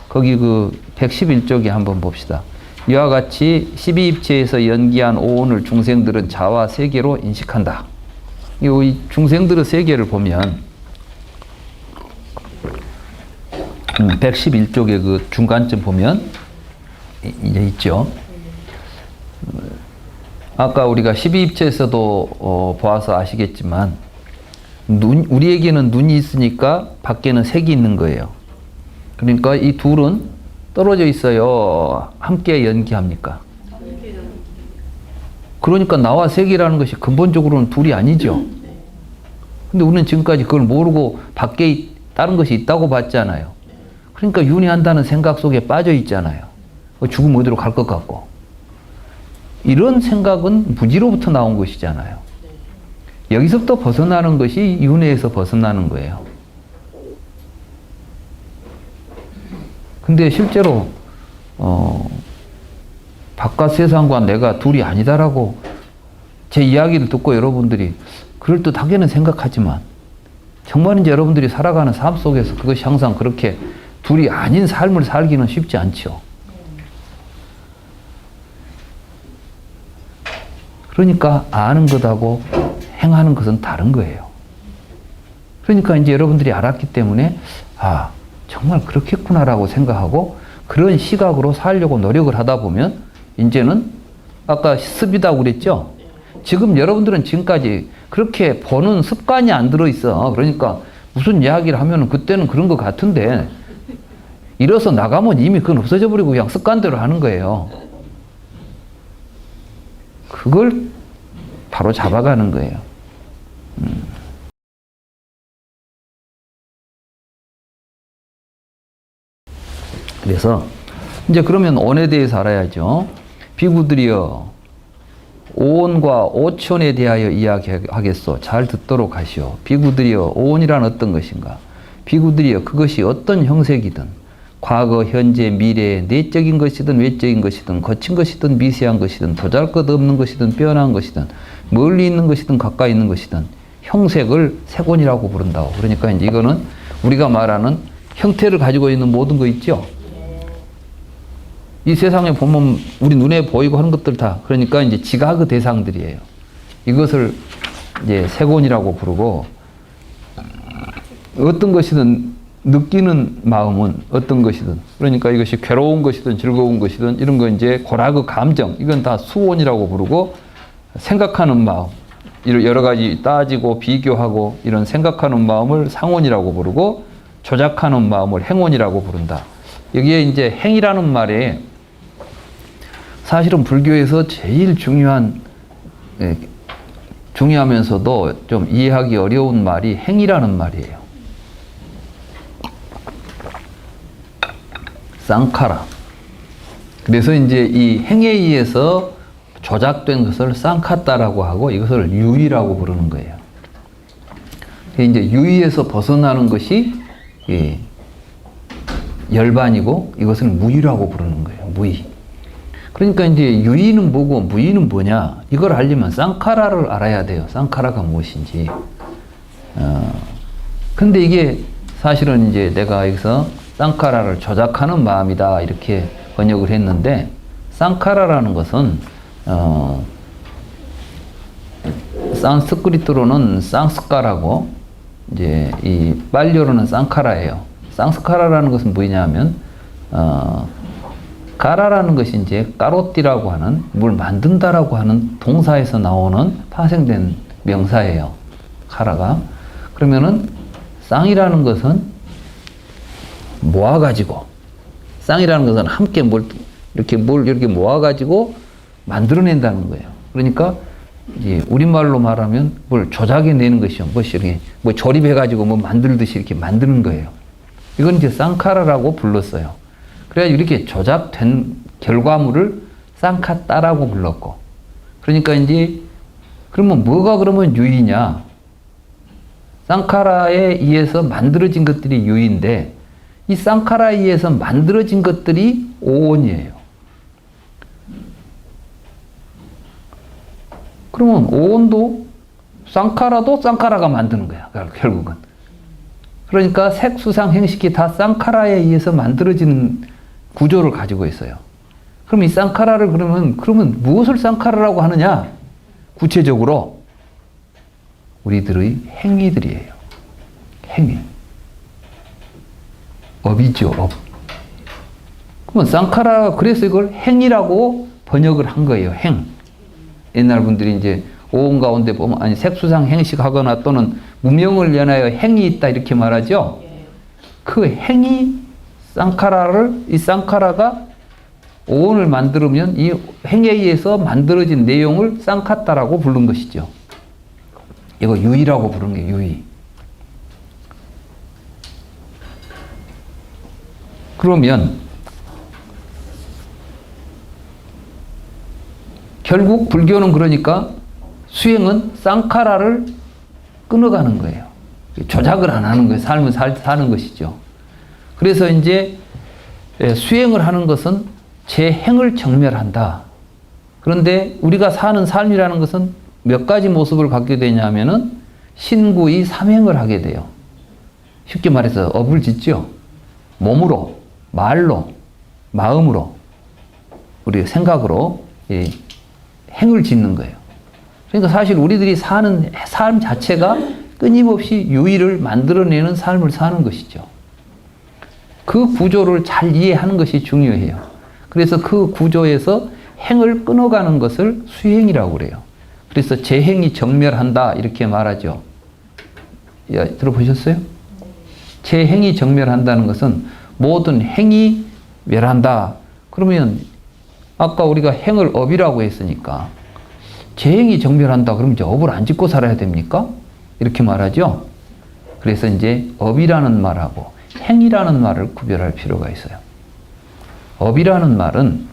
거기 그 111쪽에 한번 봅시다. 이와 같이 12입체에서 연기한 오온을 중생들은 자와 세계로 인식한다. 이 중생들의 세계를 보면 111쪽에 그 중간쯤 보면 이제 있죠. 아까 우리가 12입체에서도 보아서 아시겠지만 우리에게는 눈이 있으니까 밖에는 색이 있는 거예요. 그러니까 이 둘은 떨어져 있어요. 함께 연기합니까? 그러니까 나와 색이라는 것이 근본적으로는 둘이 아니죠. 근데 우리는 지금까지 그걸 모르고 밖에 다른 것이 있다고 봤잖아요. 그러니까 윤회한다는 생각 속에 빠져 있잖아요. 죽으면 어디로 갈 것 같고. 이런 생각은 무지로부터 나온 것이잖아요. 여기서부터 벗어나는 것이 윤회에서 벗어나는 거예요. 근데 실제로 바깥 세상과 내가 둘이 아니다라고 제 이야기를 듣고 여러분들이 그럴듯하게는 생각하지만 정말 이제 여러분들이 살아가는 삶 속에서 그것이 항상 그렇게 둘이 아닌 삶을 살기는 쉽지 않죠. 그러니까 아는 것하고 행하는 것은 다른 거예요. 그러니까 이제 여러분들이 알았기 때문에 아 정말 그렇겠구나라고 생각하고 그런 시각으로 살려고 노력을 하다 보면 이제는 아까 습이다고 그랬죠? 지금 여러분들은 지금까지 그렇게 보는 습관이 안 들어있어. 그러니까 무슨 이야기를 하면 그때는 그런 것 같은데 이래서 나가면 이미 그건 없어져 버리고 그냥 습관대로 하는 거예요. 그걸 바로 잡아가는 거예요. 그래서 이제 그러면 온에 대해서 알아야죠. 비구들이여 오온과 오천에 대하여 이야기하겠소. 잘 듣도록 하시오. 비구들이여 오온이란 어떤 것인가? 비구들이여 그것이 어떤 형색이든 과거, 현재, 미래, 내적인 것이든 외적인 것이든 거친 것이든 미세한 것이든 보잘것없는 것이든 빼어난 것이든 멀리 있는 것이든 가까이 있는 것이든 형색을 색온이라고 부른다고. 그러니까 이제 이거는 우리가 말하는 형태를 가지고 있는 모든 거 있죠. 이 세상에 보면 우리 눈에 보이고 하는 것들 다 그러니까 이제 지각의 대상들이에요. 이것을 이제 색온이라고 부르고 어떤 것이든 느끼는 마음은 어떤 것이든 그러니까 이것이 괴로운 것이든 즐거운 것이든 이런 거 이제 고락의 감정 이건 다 수온이라고 부르고 생각하는 마음 여러 가지 따지고 비교하고 이런 생각하는 마음을 상온이라고 부르고 조작하는 마음을 행온이라고 부른다. 여기에 이제 행이라는 말에 사실은 불교에서 제일 중요하면서도 좀 이해하기 어려운 말이 행이라는 말이에요. 쌍카라. 그래서 이제 이 행에 의해서 조작된 것을 쌍카따라고 하고 이것을 유의라고 부르는 거예요. 이제 유의에서 벗어나는 것이 열반이고 이것을 무의라고 부르는 거예요. 무의. 그러니까 이제 유의는 뭐고 무의는 뭐냐 이걸 알려면 쌍카라를 알아야 돼요. 쌍카라가 무엇인지. 근데 이게 사실은 이제 내가 여기서 쌍카라를 조작하는 마음이다 이렇게 번역을 했는데 쌍카라라는 것은 산스크리트로는 쌍스카라고 이제 이 빨리어로는 쌍카라예요. 쌍스카라라는 것은 뭐냐면 까라라는 것이 이제 까로띠라고 하는 뭘 만든다라고 하는 동사에서 나오는 파생된 명사예요. 카라가. 그러면은 쌍이라는 것은 모아가지고 쌍이라는 것은 함께 뭘 이렇게 모아가지고 만들어낸다는 거예요. 그러니까 이제 우리말로 말하면 뭘 조작해내는 것이요. 뭐시 이렇게 뭐 조립해가지고 뭐 만들듯이 이렇게 만드는 거예요. 이건 이제 쌍카라라고 불렀어요. 그래가지고 이렇게 조작된 결과물을 쌍카따라고 불렀고. 그러니까 이제 그러면 뭐가 그러면 유의냐? 쌍카라에 의해서 만들어진 것들이 유의인데 이 쌍카라에 의해서 만들어진 것들이 오온이에요. 그러면 오온도 쌍카라도 쌍카라가 만드는 거야. 결국은. 그러니까 색수상 행식이 다 쌍카라에 의해서 만들어지는 구조를 가지고 있어요. 그럼 이 쌍카라를 그러면 무엇을 쌍카라라고 하느냐? 구체적으로 우리들의 행위들이에요. 행위. 업이죠, 업. 그러면 쌍카라, 그래서 이걸 행위라고 번역을 한 거예요, 행. 옛날 분들이 이제 오온 가운데 보면, 아니, 색수상 행식 하거나 또는 무명을 연하여 행이 있다, 이렇게 말하죠. 그 행이, 이 쌍카라가 오온을 만들면 이 행에 의해서 만들어진 내용을 쌍카따라고 부른 것이죠. 이거 유의라고 부르는 게 유의. 그러면 결국 불교는 그러니까 수행은 쌍카라를 끊어가는 거예요. 조작을 안 하는 거예요. 삶을 사는 것이죠. 그래서 이제 수행을 하는 것은 제 행을 정멸한다. 그런데 우리가 사는 삶이라는 것은 몇 가지 모습을 갖게 되냐면은 신구의 삼행을 하게 돼요. 쉽게 말해서 업을 짓죠. 몸으로, 말로, 마음으로, 우리 생각으로 행을 짓는 거예요. 그러니까 사실 우리들이 사는 삶 자체가 끊임없이 유의를 만들어내는 삶을 사는 것이죠. 그 구조를 잘 이해하는 것이 중요해요. 그래서 그 구조에서 행을 끊어가는 것을 수행이라고 그래요. 그래서 제 행이 정멸한다 이렇게 말하죠. 들어보셨어요? 제 행이 정멸한다는 것은 모든 행이 멸한다. 그러면 아까 우리가 행을 업이라고 했으니까 제 행이 정멸한다. 그러면 이제 업을 안 짓고 살아야 됩니까? 이렇게 말하죠. 그래서 이제 업이라는 말하고 행이라는 말을 구별할 필요가 있어요. 업이라는 말은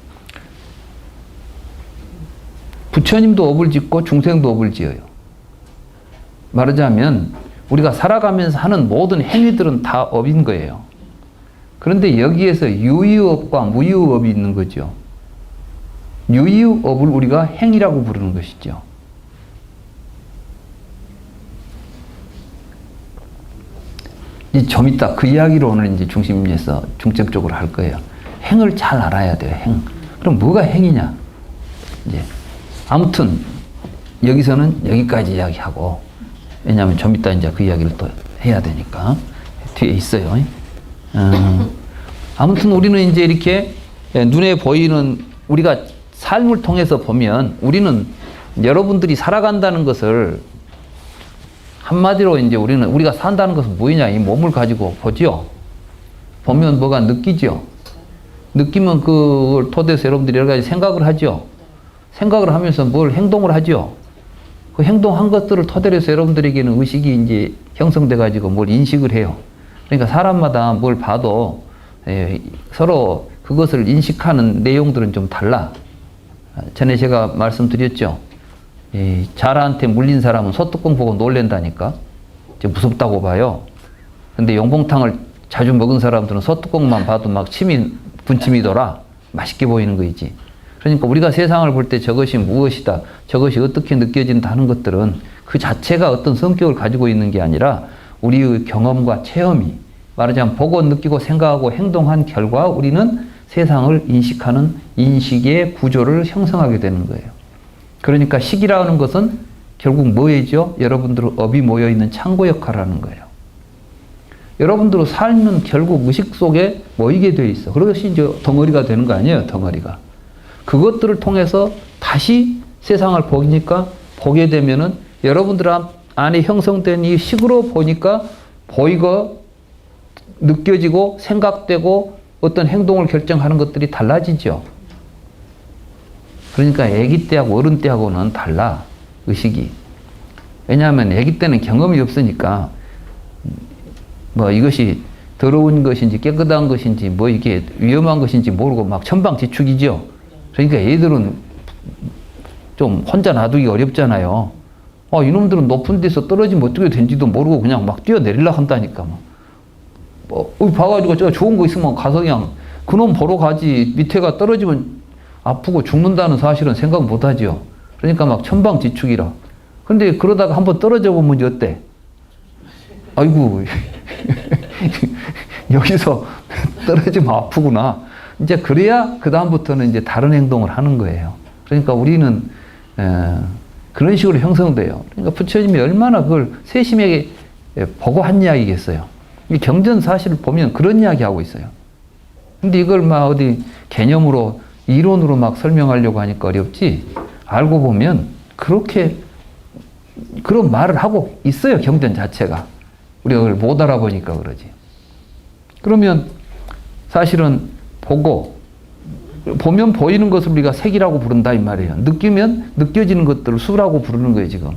부처님도 업을 짓고 중생도 업을 지어요. 말하자면 우리가 살아가면서 하는 모든 행위들은 다 업인 거예요. 그런데 여기에서 유의업과 무의업이 있는 거죠. 유의업을 우리가 행위라고 부르는 것이죠. 좀 이따 그 이야기를 오늘 이제 중심에서 중점적으로 할 거예요. 행을 잘 알아야 돼요. 행. 그럼 뭐가 행이냐? 이제 아무튼 여기서는 여기까지 이야기하고, 왜냐하면 좀 이따 이제 그 이야기를 또 해야 되니까 뒤에 있어요. 아무튼 우리는 이제 이렇게 눈에 보이는 우리가 삶을 통해서 보면 우리는 여러분들이 살아간다는 것을 한마디로 이제 우리가 산다는 것은 뭐냐? 이 몸을 가지고 보죠. 보면 뭐가 느끼죠. 느끼면 그걸 토대해서 여러분들이 여러 가지 생각을 하죠. 생각을 하면서 뭘 행동을 하죠. 그 행동한 것들을 토대로 해서 여러분들에게는 의식이 이제 형성돼 가지고 뭘 인식을 해요. 그러니까 사람마다 뭘 봐도 서로 그것을 인식하는 내용들은 좀 달라. 전에 제가 말씀드렸죠. 자라한테 물린 사람은 소뚜껑 보고 놀랜다니까. 무섭다고 봐요. 근데 용봉탕을 자주 먹은 사람들은 소뚜껑만 봐도 막 분침이 돌아. 맛있게 보이는 거이지. 그러니까 우리가 세상을 볼 때 저것이 무엇이다, 저것이 어떻게 느껴진다 하는 것들은 그 자체가 어떤 성격을 가지고 있는 게 아니라 우리의 경험과 체험이, 말하자면 보고 느끼고 생각하고 행동한 결과 우리는 세상을 인식하는 인식의 구조를 형성하게 되는 거예요. 그러니까 식이라는 것은 결국 뭐이죠? 여러분들 업이 모여있는 창고 역할을 하는 거예요. 여러분들의 삶은 결국 의식 속에 모이게 돼 있어. 그것이 이제 덩어리가 되는 거 아니에요, 덩어리가. 그것들을 통해서 다시 세상을 보니까, 보게 되면은 여러분들 안에 형성된 이 식으로 보니까 보이고 느껴지고 생각되고 어떤 행동을 결정하는 것들이 달라지죠. 그러니까 아기 때하고 어른 때하고는 달라, 의식이. 왜냐하면 아기 때는 경험이 없으니까 뭐 이것이 더러운 것인지 깨끗한 것인지 뭐 이게 위험한 것인지 모르고 막 천방지축이죠. 그러니까 애들은 좀 혼자 놔두기 어렵잖아요. 이놈들은 높은 데서 떨어지면 어떻게 된지도 모르고 그냥 막 뛰어내리려고 한다니까. 봐가지고 저 좋은 거 있으면 가서 그냥 그놈 보러 가지, 밑에가 떨어지면 아프고 죽는다는 사실은 생각 못 하죠. 그러니까 막 천방지축이라. 근데 그러다가 한번 떨어져 보면 어때? 아이고, 여기서 떨어지면 아프구나. 이제 그래야 그다음부터는 이제 다른 행동을 하는 거예요. 그러니까 우리는, 그런 식으로 형성돼요. 그러니까 부처님이 얼마나 그걸 세심하게 보고 한 이야기겠어요. 이 경전 사실을 보면 그런 이야기 하고 있어요. 근데 이걸 막 어디 개념으로, 이론으로 막 설명하려고 하니까 어렵지, 알고 보면 그렇게 그런 말을 하고 있어요, 경전 자체가. 우리가 그걸 못 알아보니까 그러지. 그러면 사실은 보면 보이는 것을 우리가 색이라고 부른다 이 말이에요. 느끼면 느껴지는 것들을 수라고 부르는 거예요, 지금.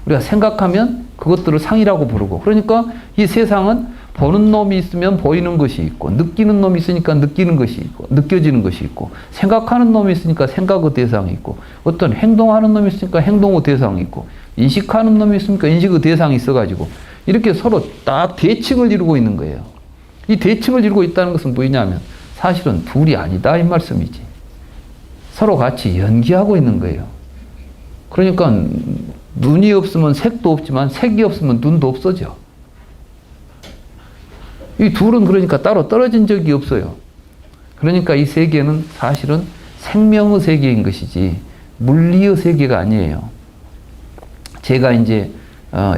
우리가 생각하면 그것들을 상이라고 부르고. 그러니까 이 세상은 보는 놈이 있으면 보이는 것이 있고, 느끼는 놈이 있으니까 느끼는 것이 있고, 느껴지는 것이 있고, 생각하는 놈이 있으니까 생각의 대상이 있고, 어떤 행동하는 놈이 있으니까 행동의 대상이 있고, 인식하는 놈이 있으니까 인식의 대상이 있어가지고 이렇게 서로 딱 대칭을 이루고 있는 거예요. 이 대칭을 이루고 있다는 것은 뭐냐면 사실은 둘이 아니다 이 말씀이지. 서로 같이 연기하고 있는 거예요. 그러니까 눈이 없으면 색도 없지만 색이 없으면 눈도 없어져. 이 둘은 그러니까 따로 떨어진 적이 없어요. 그러니까 이 세계는 사실은 생명의 세계인 것이지 물리의 세계가 아니에요. 제가 이제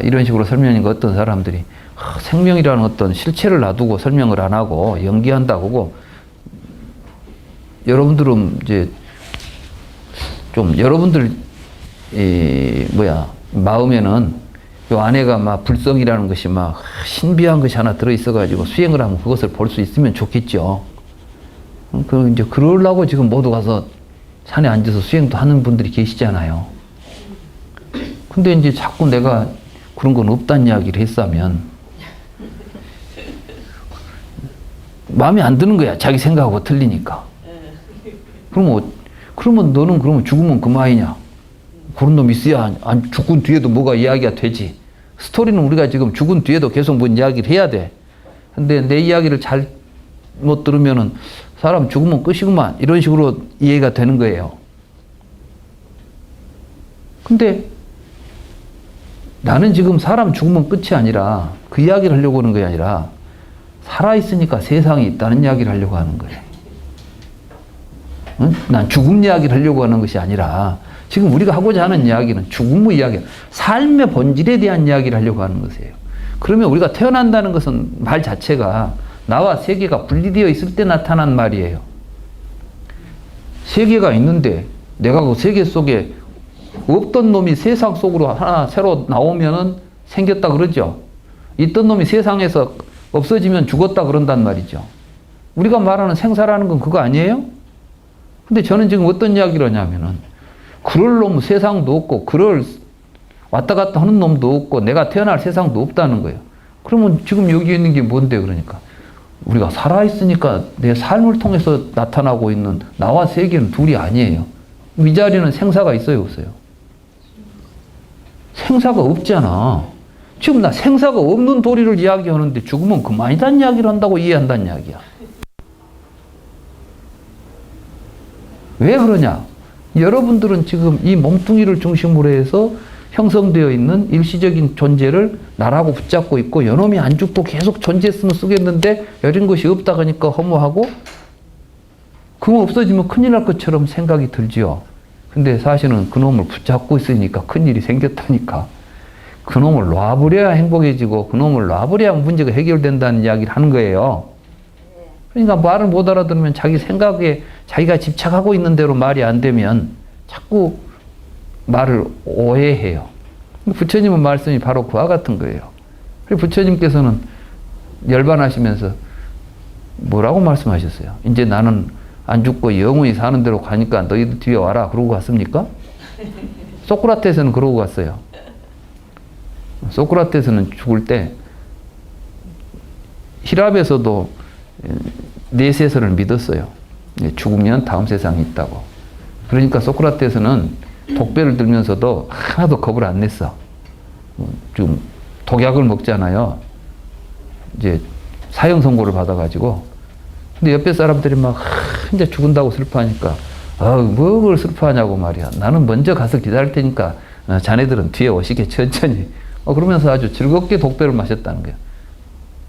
이런 식으로 설명하니까 어떤 사람들이 생명이라는 어떤 실체를 놔두고 설명을 안 하고 연기한다고, 여러분들은 이제 좀 여러분들 마음에는 요 안에가 막 불성이라는 것이 막 신비한 것이 하나 들어있어가지고 수행을 하면 그것을 볼 수 있으면 좋겠죠. 이제 그러려고 지금 모두 가서 산에 앉아서 수행도 하는 분들이 계시잖아요. 근데 이제 자꾸 내가 그런 건 없다는 이야기를 했으면 마음에 안 드는 거야. 자기 생각하고 틀리니까. 그러면 너는 그러면 죽으면 그만이냐? 그런 놈 있어야 죽은 뒤에도 뭐가 이야기가 되지. 스토리는 우리가 지금 죽은 뒤에도 계속 뭔 이야기를 해야 돼. 근데 내 이야기를 잘 못 들으면은 사람 죽으면 끝이구만. 이런 식으로 이해가 되는 거예요. 근데 나는 지금 사람 죽으면 끝이 아니라 그 이야기를 하려고 하는 게 아니라 살아있으니까 세상이 있다는 이야기를 하려고 하는 거예요. 응? 난 죽음 이야기를 하려고 하는 것이 아니라 지금 우리가 하고자 하는 이야기는 죽음의 이야기, 삶의 본질에 대한 이야기를 하려고 하는 것이에요. 그러면 우리가 태어난다는 것은 말 자체가 나와 세계가 분리되어 있을 때 나타난 말이에요. 세계가 있는데 내가 그 세계 속에 없던 놈이 세상 속으로 하나 새로 나오면은 생겼다 그러죠. 있던 놈이 세상에서 없어지면 죽었다 그런단 말이죠. 우리가 말하는 생사라는 건 그거 아니에요? 근데 저는 지금 어떤 이야기를 하냐면은 그럴 놈 세상도 없고 그럴 왔다 갔다 하는 놈도 없고 내가 태어날 세상도 없다는 거예요. 그러면 지금 여기 있는 게 뭔데 그러니까 우리가 살아있으니까 내 삶을 통해서 나타나고 있는 나와 세계는 둘이 아니에요. 이 자리는 생사가 있어요 없어요? 생사가 없잖아. 지금 나 생사가 없는 도리를 이야기하는데 죽으면 그만이란 이야기를 한다고 이해한다는 이야기야. 왜 그러냐? 여러분들은 지금 이 몸뚱이를 중심으로 해서 형성되어 있는 일시적인 존재를 나라고 붙잡고 있고, 요놈이 안 죽고 계속 존재했으면 쓰겠는데 이런 것이 없다 하니까 허무하고, 그거 없어지면 큰일 날 것처럼 생각이 들지요. 근데 사실은 그놈을 붙잡고 있으니까 큰일이 생겼다니까. 그놈을 놔버려야 행복해지고 그놈을 놔버려야 문제가 해결된다는 이야기를 하는 거예요. 그러니까 말을 못 알아들으면 자기 생각에 자기가 집착하고 있는 대로 말이 안 되면 자꾸 말을 오해해요. 부처님은 말씀이 바로 그와 같은 거예요. 그리고 부처님께서는 열반하시면서 뭐라고 말씀하셨어요? 이제 나는 안 죽고 영원히 사는 대로 가니까 너희들 뒤에 와라. 그러고 갔습니까? 소크라테스는 그러고 갔어요. 소크라테스는 죽을 때 히랍에서도 내세설을 믿었어요. 죽으면 다음 세상이 있다고. 그러니까 소크라테스는 독배를 들면서도 하나도 겁을 안 냈어. 지금 독약을 먹잖아요. 이제 사형 선고를 받아가지고. 근데 옆에 사람들이 막 이제 죽은다고 슬퍼하니까 뭐 그걸 슬퍼하냐고 말이야. 나는 먼저 가서 기다릴 테니까 자네들은 뒤에 오시게 천천히. 그러면서 아주 즐겁게 독배를 마셨다는 거예요.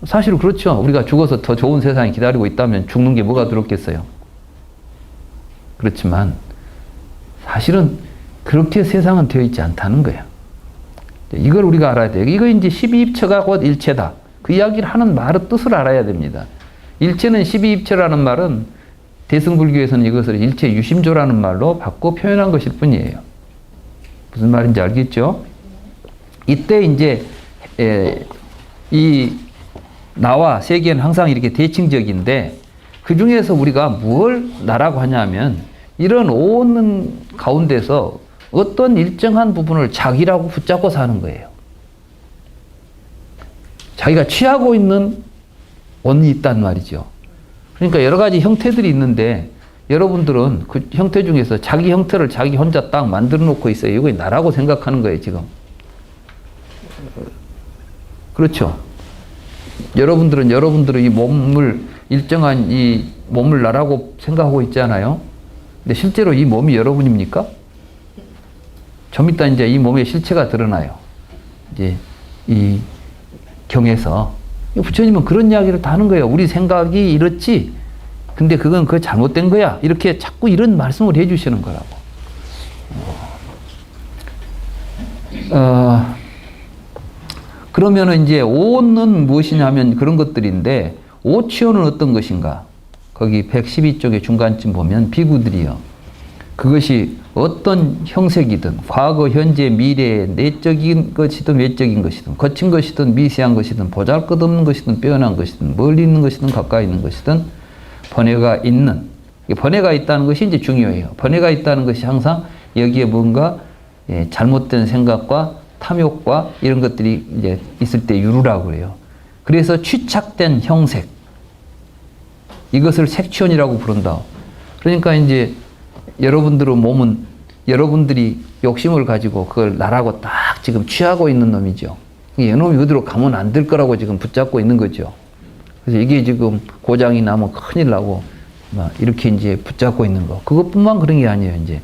사실 그렇죠. 우리가 죽어서 더 좋은 세상이 기다리고 있다면 죽는 게 뭐가 두렵겠어요. 그렇지만 사실은 그렇게 세상은 되어 있지 않다는 거예요. 이걸 우리가 알아야 돼요. 이거 이제 12입처가 곧 일체다. 그 이야기를 하는 말의 뜻을 알아야 됩니다. 일체는 12입처라는 말은 대승불교에서는 이것을 일체 유심조라는 말로 바꿔 표현한 것일 뿐이에요. 무슨 말인지 알겠죠? 이때 이제 이 나와 세계는 항상 이렇게 대칭적인데, 그 중에서 우리가 뭘 나라고 하냐면 이런 오는 가운데서 어떤 일정한 부분을 자기라고 붙잡고 사는 거예요. 자기가 취하고 있는 원이 있단 말이죠. 그러니까 여러 가지 형태들이 있는데 여러분들은 그 형태 중에서 자기 형태를 자기 혼자 딱 만들어 놓고 있어요. 이거 나라고 생각하는 거예요, 지금. 그렇죠. 여러분들은 여러분들의 이 몸을, 일정한 이 몸을 나라고 생각하고 있잖아요. 근데 실제로 이 몸이 여러분입니까? 좀 이따 이제 이 몸의 실체가 드러나요. 이제 이 경에서. 부처님은 그런 이야기를 다 하는 거예요. 우리 생각이 이렇지, 근데 그건 그 잘못된 거야. 이렇게 자꾸 이런 말씀을 해주시는 거라고. 그러면은 이제 오는 무엇이냐 하면 그런 것들인데, 오치오는 어떤 것인가? 거기 112쪽의 중간쯤 보면 비구들이요. 그것이 어떤 형색이든 과거, 현재, 미래의 내적인 것이든 외적인 것이든 거친 것이든 미세한 것이든 보잘것없는 것이든 빼어난 것이든 멀리 있는 것이든 가까이 있는 것이든 번뇌가 있는, 번뇌가 있다는 것이 이제 중요해요. 번뇌가 있다는 것이 항상 여기에 뭔가 잘못된 생각과 탐욕과 이런 것들이 이제 있을 때 유루라고 그래요. 그래서 취착된 형색, 이것을 색취원이라고 부른다. 그러니까 이제 여러분들의 몸은 여러분들이 욕심을 가지고 그걸 나라고 딱 지금 취하고 있는 놈이죠. 이놈이 어디로 가면 안 될 거라고 지금 붙잡고 있는 거죠. 그래서 이게 지금 고장이 나면 큰일 나고 막 이렇게 이제 붙잡고 있는 거. 그것뿐만 그런 게 아니에요. 이제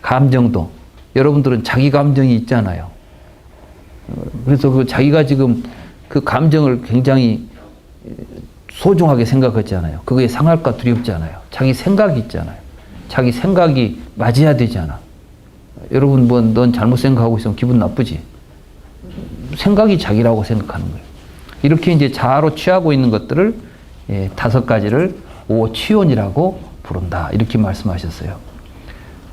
감정도, 여러분들은 자기 감정이 있잖아요. 그래서 그 자기가 지금 그 감정을 굉장히 소중하게 생각하잖아요. 그게 상할까 두렵잖아요. 자기 생각이 있잖아요. 자기 생각이 맞아야 되잖아. 여러분 뭐 넌 잘못 생각하고 있으면 기분 나쁘지? 생각이 자기라고 생각하는 거예요. 이렇게 이제 자아로 취하고 있는 것들을 5가지를 오취원이라고 부른다. 이렇게 말씀하셨어요.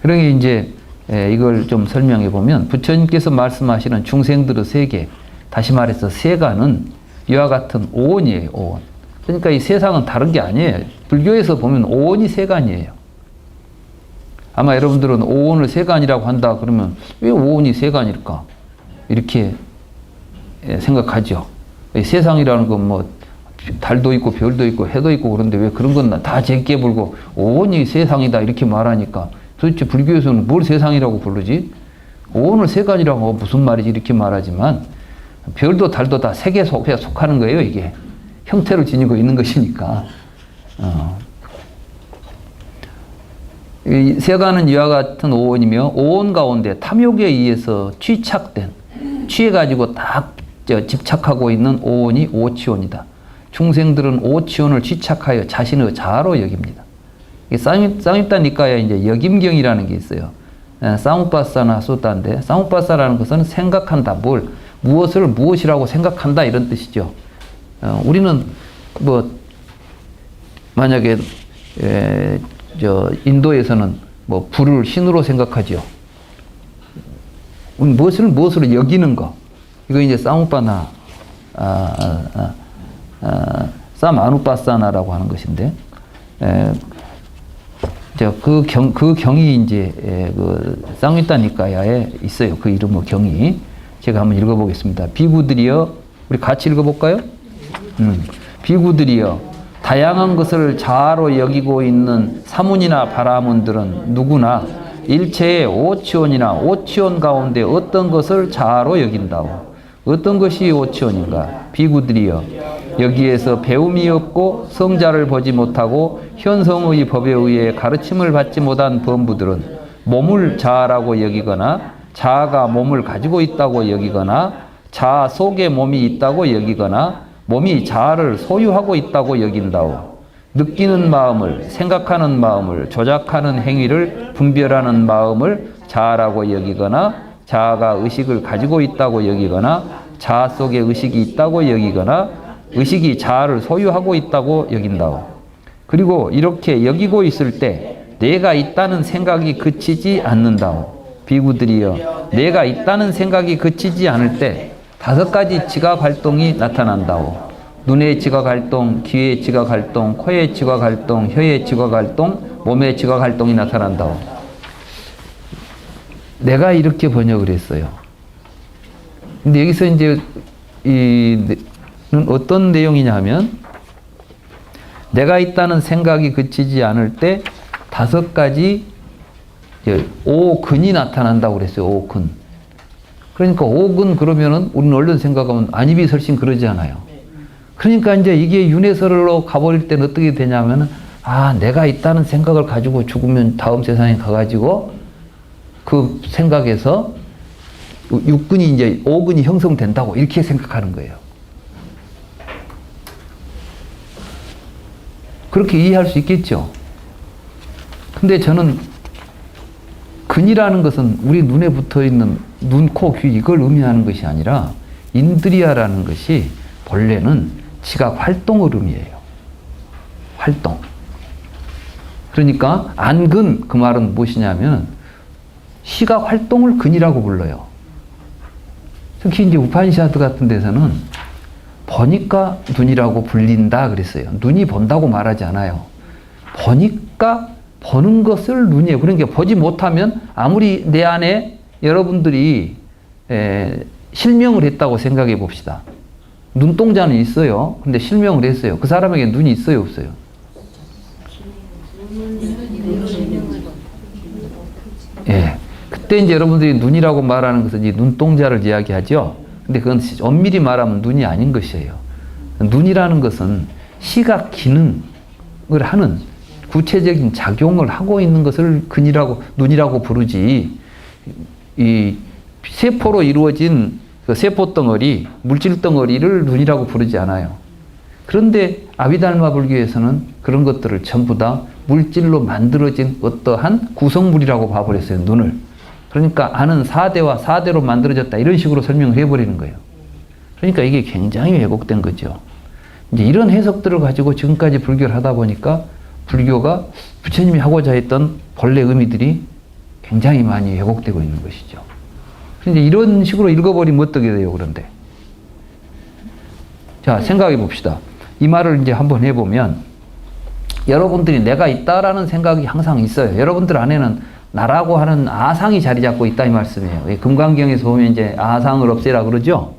그러니 이제 이걸 좀 설명해 보면, 부처님께서 말씀하시는 중생들의 세계, 다시 말해서 세간은 이와 같은 오원이에요. 오원. 그러니까 이 세상은 다른 게 아니에요. 불교에서 보면 오원이 세간이에요. 아마 여러분들은 오원을 세간이라고 한다 그러면 왜 오원이 세간일까? 이렇게 생각하죠. 세상이라는 건 뭐 달도 있고 별도 있고 해도 있고 그런데 왜 그런 건 다 제게 불고 오원이 세상이다 이렇게 말하니까, 도대체 불교에서는 뭘 세상이라고 부르지? 오원을 세간이라고 하고 무슨 말이지? 이렇게 말하지만 별도 달도 다 세계 속에 속하는 거예요. 이게 형태를 지니고 있는 것이니까. 이 세간은 이와 같은 오온이며 오온 가운데 탐욕에 의해서 취해가지고 딱 집착하고 있는 오온이 오치온이다. 중생들은 오치온을 취착하여 자신의 자아로 여깁니다. 쌍입다 니까야 이제 여김경이라는 게 있어요. 사무빠사나 수다인데 사무빠사라는 것은 생각한다. 무엇을 무엇이라고 생각한다 이런 뜻이죠. 우리는 뭐 만약에 인도에서는 뭐 불을 신으로 생각하죠. 무엇을 무엇으로 여기는 거. 이거 이제 사무빠나 사마누빠사나라고 하는 것인데, 그 경이 이제 그 쌍윗다 니까야에 있어요. 그 이름의 경이. 제가 한번 읽어보겠습니다. 비구들이여, 우리 같이 읽어볼까요? 비구들이여, 다양한 것을 자아로 여기고 있는 사문이나 바라문들은 누구나 일체의 오치온이나 오치온 가운데 어떤 것을 자아로 여긴다오. 어떤 것이 오치온인가? 비구들이여, 여기에서 배움이 없고 성자를 보지 못하고 현성의 법에 의해 가르침을 받지 못한 범부들은 몸을 자아라고 여기거나 자아가 몸을 가지고 있다고 여기거나 자아 속에 몸이 있다고 여기거나 몸이 자아를 소유하고 있다고 여긴다오. 느끼는 마음을, 생각하는 마음을, 조작하는 행위를 분별하는 마음을 자아라고 여기거나 자아가 의식을 가지고 있다고 여기거나 자아 속에 의식이 있다고 여기거나 의식이 자아를 소유하고 있다고 여긴다오. 그리고 이렇게 여기고 있을 때 내가 있다는 생각이 그치지 않는다오. 비구들이여, 내가 있다는 생각이 그치지 않을 때 5가지 지각 활동이 나타난다오. 눈의 지각 활동, 귀의 지각 활동, 코의 지각 활동, 혀의 지각 활동, 몸의 지각 활동이 나타난다오. 내가 이렇게 번역을 했어요. 근데 여기서 이제 어떤 내용이냐 하면, 내가 있다는 생각이 그치지 않을 때 5가지 오근이 나타난다고 그랬어요. 오근. 그러니까 오근 그러면은 우리는 얼른 생각하면 안입이 설신 그러지 않아요. 그러니까 이제 이게 윤회설로 가버릴 때는 어떻게 되냐면은, 내가 있다는 생각을 가지고 죽으면 다음 세상에 가가지고 그 생각에서 육근이 이제 오근이 형성된다고 이렇게 생각하는 거예요. 그렇게 이해할 수 있겠죠. 근데 저는 근이라는 것은 우리 눈에 붙어 있는 눈, 코, 귀 이걸 의미하는 것이 아니라 인드리아라는 것이 본래는 지각 활동을 의미해요. 활동. 그러니까 안근 그 말은 무엇이냐면 시각 활동을 근이라고 불러요. 특히 이제 우파니샤드 같은 데서는 보니까 눈이라고 불린다 그랬어요. 눈이 본다고 말하지 않아요. 보니까 보는 것을 눈이에요. 그러니까 보지 못하면 아무리 내 안에 여러분들이 실명을 했다고 생각해 봅시다. 눈동자는 있어요. 근데 실명을 했어요. 그 사람에게 눈이 있어요, 없어요? 예. 그때 이제 여러분들이 눈이라고 말하는 것은 이제 눈동자를 이야기하죠. 근데 그건 엄밀히 말하면 눈이 아닌 것이에요. 눈이라는 것은 시각 기능을 하는 구체적인 작용을 하고 있는 것을 눈이라고 부르지, 이 세포로 이루어진 그 세포 덩어리, 물질 덩어리를 눈이라고 부르지 않아요. 그런데 아비달마 불교에서는 그런 것들을 전부 다 물질로 만들어진 어떠한 구성물이라고 봐버렸어요, 눈을. 그러니까 아는 사대와 사대로 만들어졌다 이런 식으로 설명을 해버리는 거예요. 그러니까 이게 굉장히 왜곡된 거죠. 이제 이런 해석들을 가지고 지금까지 불교를 하다 보니까 불교가 부처님이 하고자 했던 본래 의미들이 굉장히 많이 왜곡되고 있는 것이죠. 그런데 이런 식으로 읽어버리면 어떻게 돼요, 그런데? 자, 생각해 봅시다. 이 말을 이제 한번 해보면, 여러분들이 내가 있다라는 생각이 항상 있어요. 여러분들 안에는 나라고 하는 아상이 자리 잡고 있다 이 말씀이에요. 금강경에서 보면 이제 아상을 없애라 그러죠.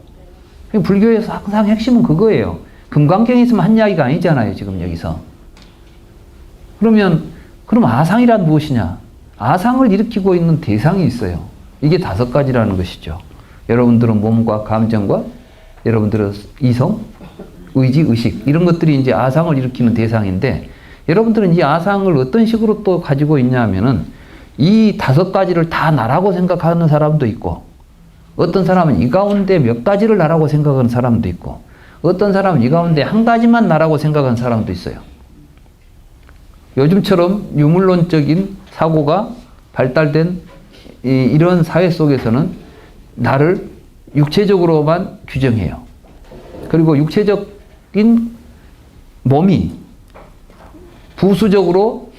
불교에서 항상 핵심은 그거예요. 금강경에 있으면 한 이야기가 아니잖아요, 지금 여기서. 그럼 아상이란 무엇이냐? 아상을 일으키고 있는 대상이 있어요. 이게 5가지라는 것이죠. 여러분들은 몸과 감정과 여러분들은 이성, 의지, 의식 이런 것들이 이제 아상을 일으키는 대상인데, 여러분들은 이 아상을 어떤 식으로 또 가지고 있냐 하면은 이 5가지를 다 나라고 생각하는 사람도 있고, 어떤 사람은 이 가운데 몇 가지를 나라고 생각하는 사람도 있고, 어떤 사람은 이 가운데 한 가지만 나라고 생각하는 사람도 있어요. 요즘처럼 유물론적인 사고가 발달된 이런 사회 속에서는 나를 육체적으로만 규정해요. 그리고 육체적인 몸이 부수적으로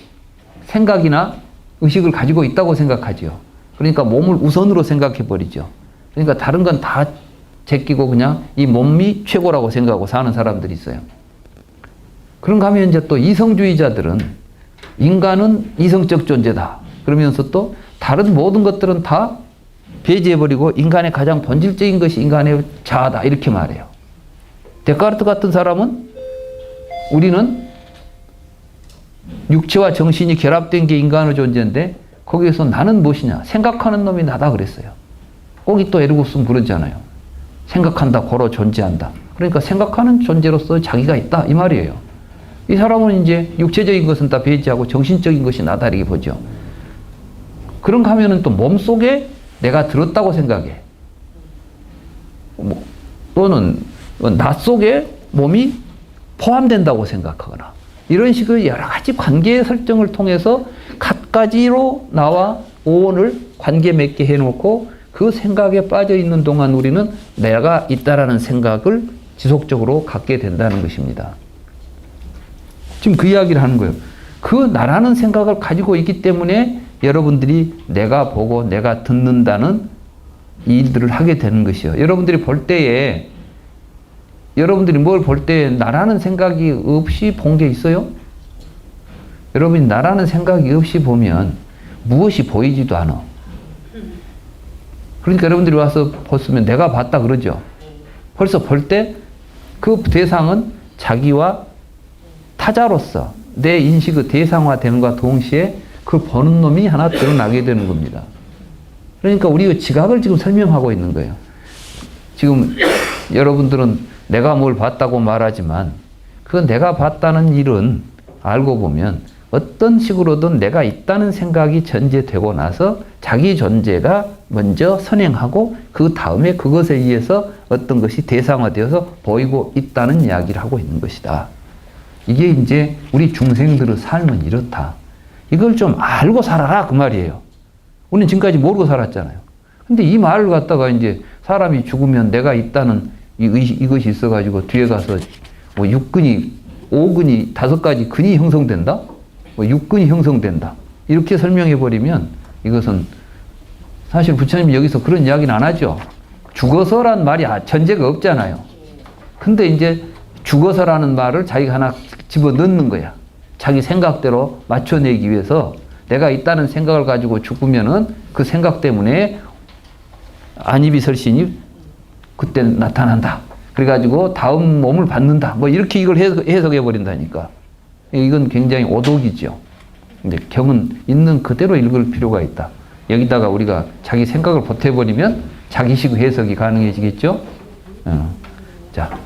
생각이나 의식을 가지고 있다고 생각하죠. 그러니까 몸을 우선으로 생각해 버리죠. 그러니까 다른 건 다 제끼고 그냥 이 몸이 최고라고 생각하고 사는 사람들이 있어요. 그런가 하면 이제 또 이성주의자들은 인간은 이성적 존재다. 그러면서 또 다른 모든 것들은 다 배제해버리고 인간의 가장 본질적인 것이 인간의 자아다. 이렇게 말해요. 데카르트 같은 사람은 우리는 육체와 정신이 결합된 게 인간의 존재인데 거기에서 나는 무엇이냐? 생각하는 놈이 나다 그랬어요. 거기 또 에르고스는 그러잖아요. 생각한다, 고로 존재한다. 그러니까 생각하는 존재로서 자기가 있다 이 말이에요. 이 사람은 이제 육체적인 것은 다 배제하고 정신적인 것이 나다 이렇게 보죠. 그런가 하면은 또 몸속에 내가 들었다고 생각해. 또는 나 속에 몸이 포함된다고 생각하거나 이런 식의 여러 가지 관계 설정을 통해서 갖가지로 나와 오온을 관계 맺게 해놓고 그 생각에 빠져 있는 동안 우리는 내가 있다라는 생각을 지속적으로 갖게 된다는 것입니다. 지금 그 이야기를 하는 거예요. 그 나라는 생각을 가지고 있기 때문에 여러분들이 내가 보고 내가 듣는다는 일들을 하게 되는 것이요. 여러분들이 볼 때에 여러분들이 뭘 볼 때 나라는 생각이 없이 본 게 있어요? 여러분이 나라는 생각이 없이 보면 무엇이 보이지도 않아. 그러니까 여러분들이 와서 보시면 내가 봤다 그러죠. 벌써 볼 때 그 대상은 자기와 타자로서 내 인식의 대상화되는 것과 동시에 그 보는 놈이 하나 드러나게 되는 겁니다. 그러니까 우리의 지각을 지금 설명하고 있는 거예요. 지금 여러분들은 내가 뭘 봤다고 말하지만 그 내가 봤다는 일은 알고 보면 어떤 식으로든 내가 있다는 생각이 전제되고 나서 자기 존재가 먼저 선행하고 그 다음에 그것에 의해서 어떤 것이 대상화되어서 보이고 있다는 이야기를 하고 있는 것이다. 이게 이제 우리 중생들의 삶은 이렇다. 이걸 좀 알고 살아라 그 말이에요. 우리는 지금까지 모르고 살았잖아요. 근데 이 말을 갖다가 이제 사람이 죽으면 내가 있다는 이것이 있어가지고 뒤에 가서 뭐 6근이 5근이 5가지 근이 형성된다? 뭐 6근이 형성된다. 이렇게 설명해 버리면 이것은 사실 부처님이 여기서 그런 이야기는 안 하죠. 죽어서란 말이 전제가 없잖아요. 근데 이제 죽어서라는 말을 자기가 하나 집어넣는 거야. 자기 생각대로 맞춰내기 위해서 내가 있다는 생각을 가지고 죽으면은 그 생각 때문에 안이비설신이 그때 나타난다. 그래가지고 다음 몸을 받는다. 뭐 이렇게 이걸 해석해 버린다니까. 이건 굉장히 오독이죠. 이제 경은 있는 그대로 읽을 필요가 있다. 여기다가 우리가 자기 생각을 보태버리면 자기식 해석이 가능해지겠죠. 자.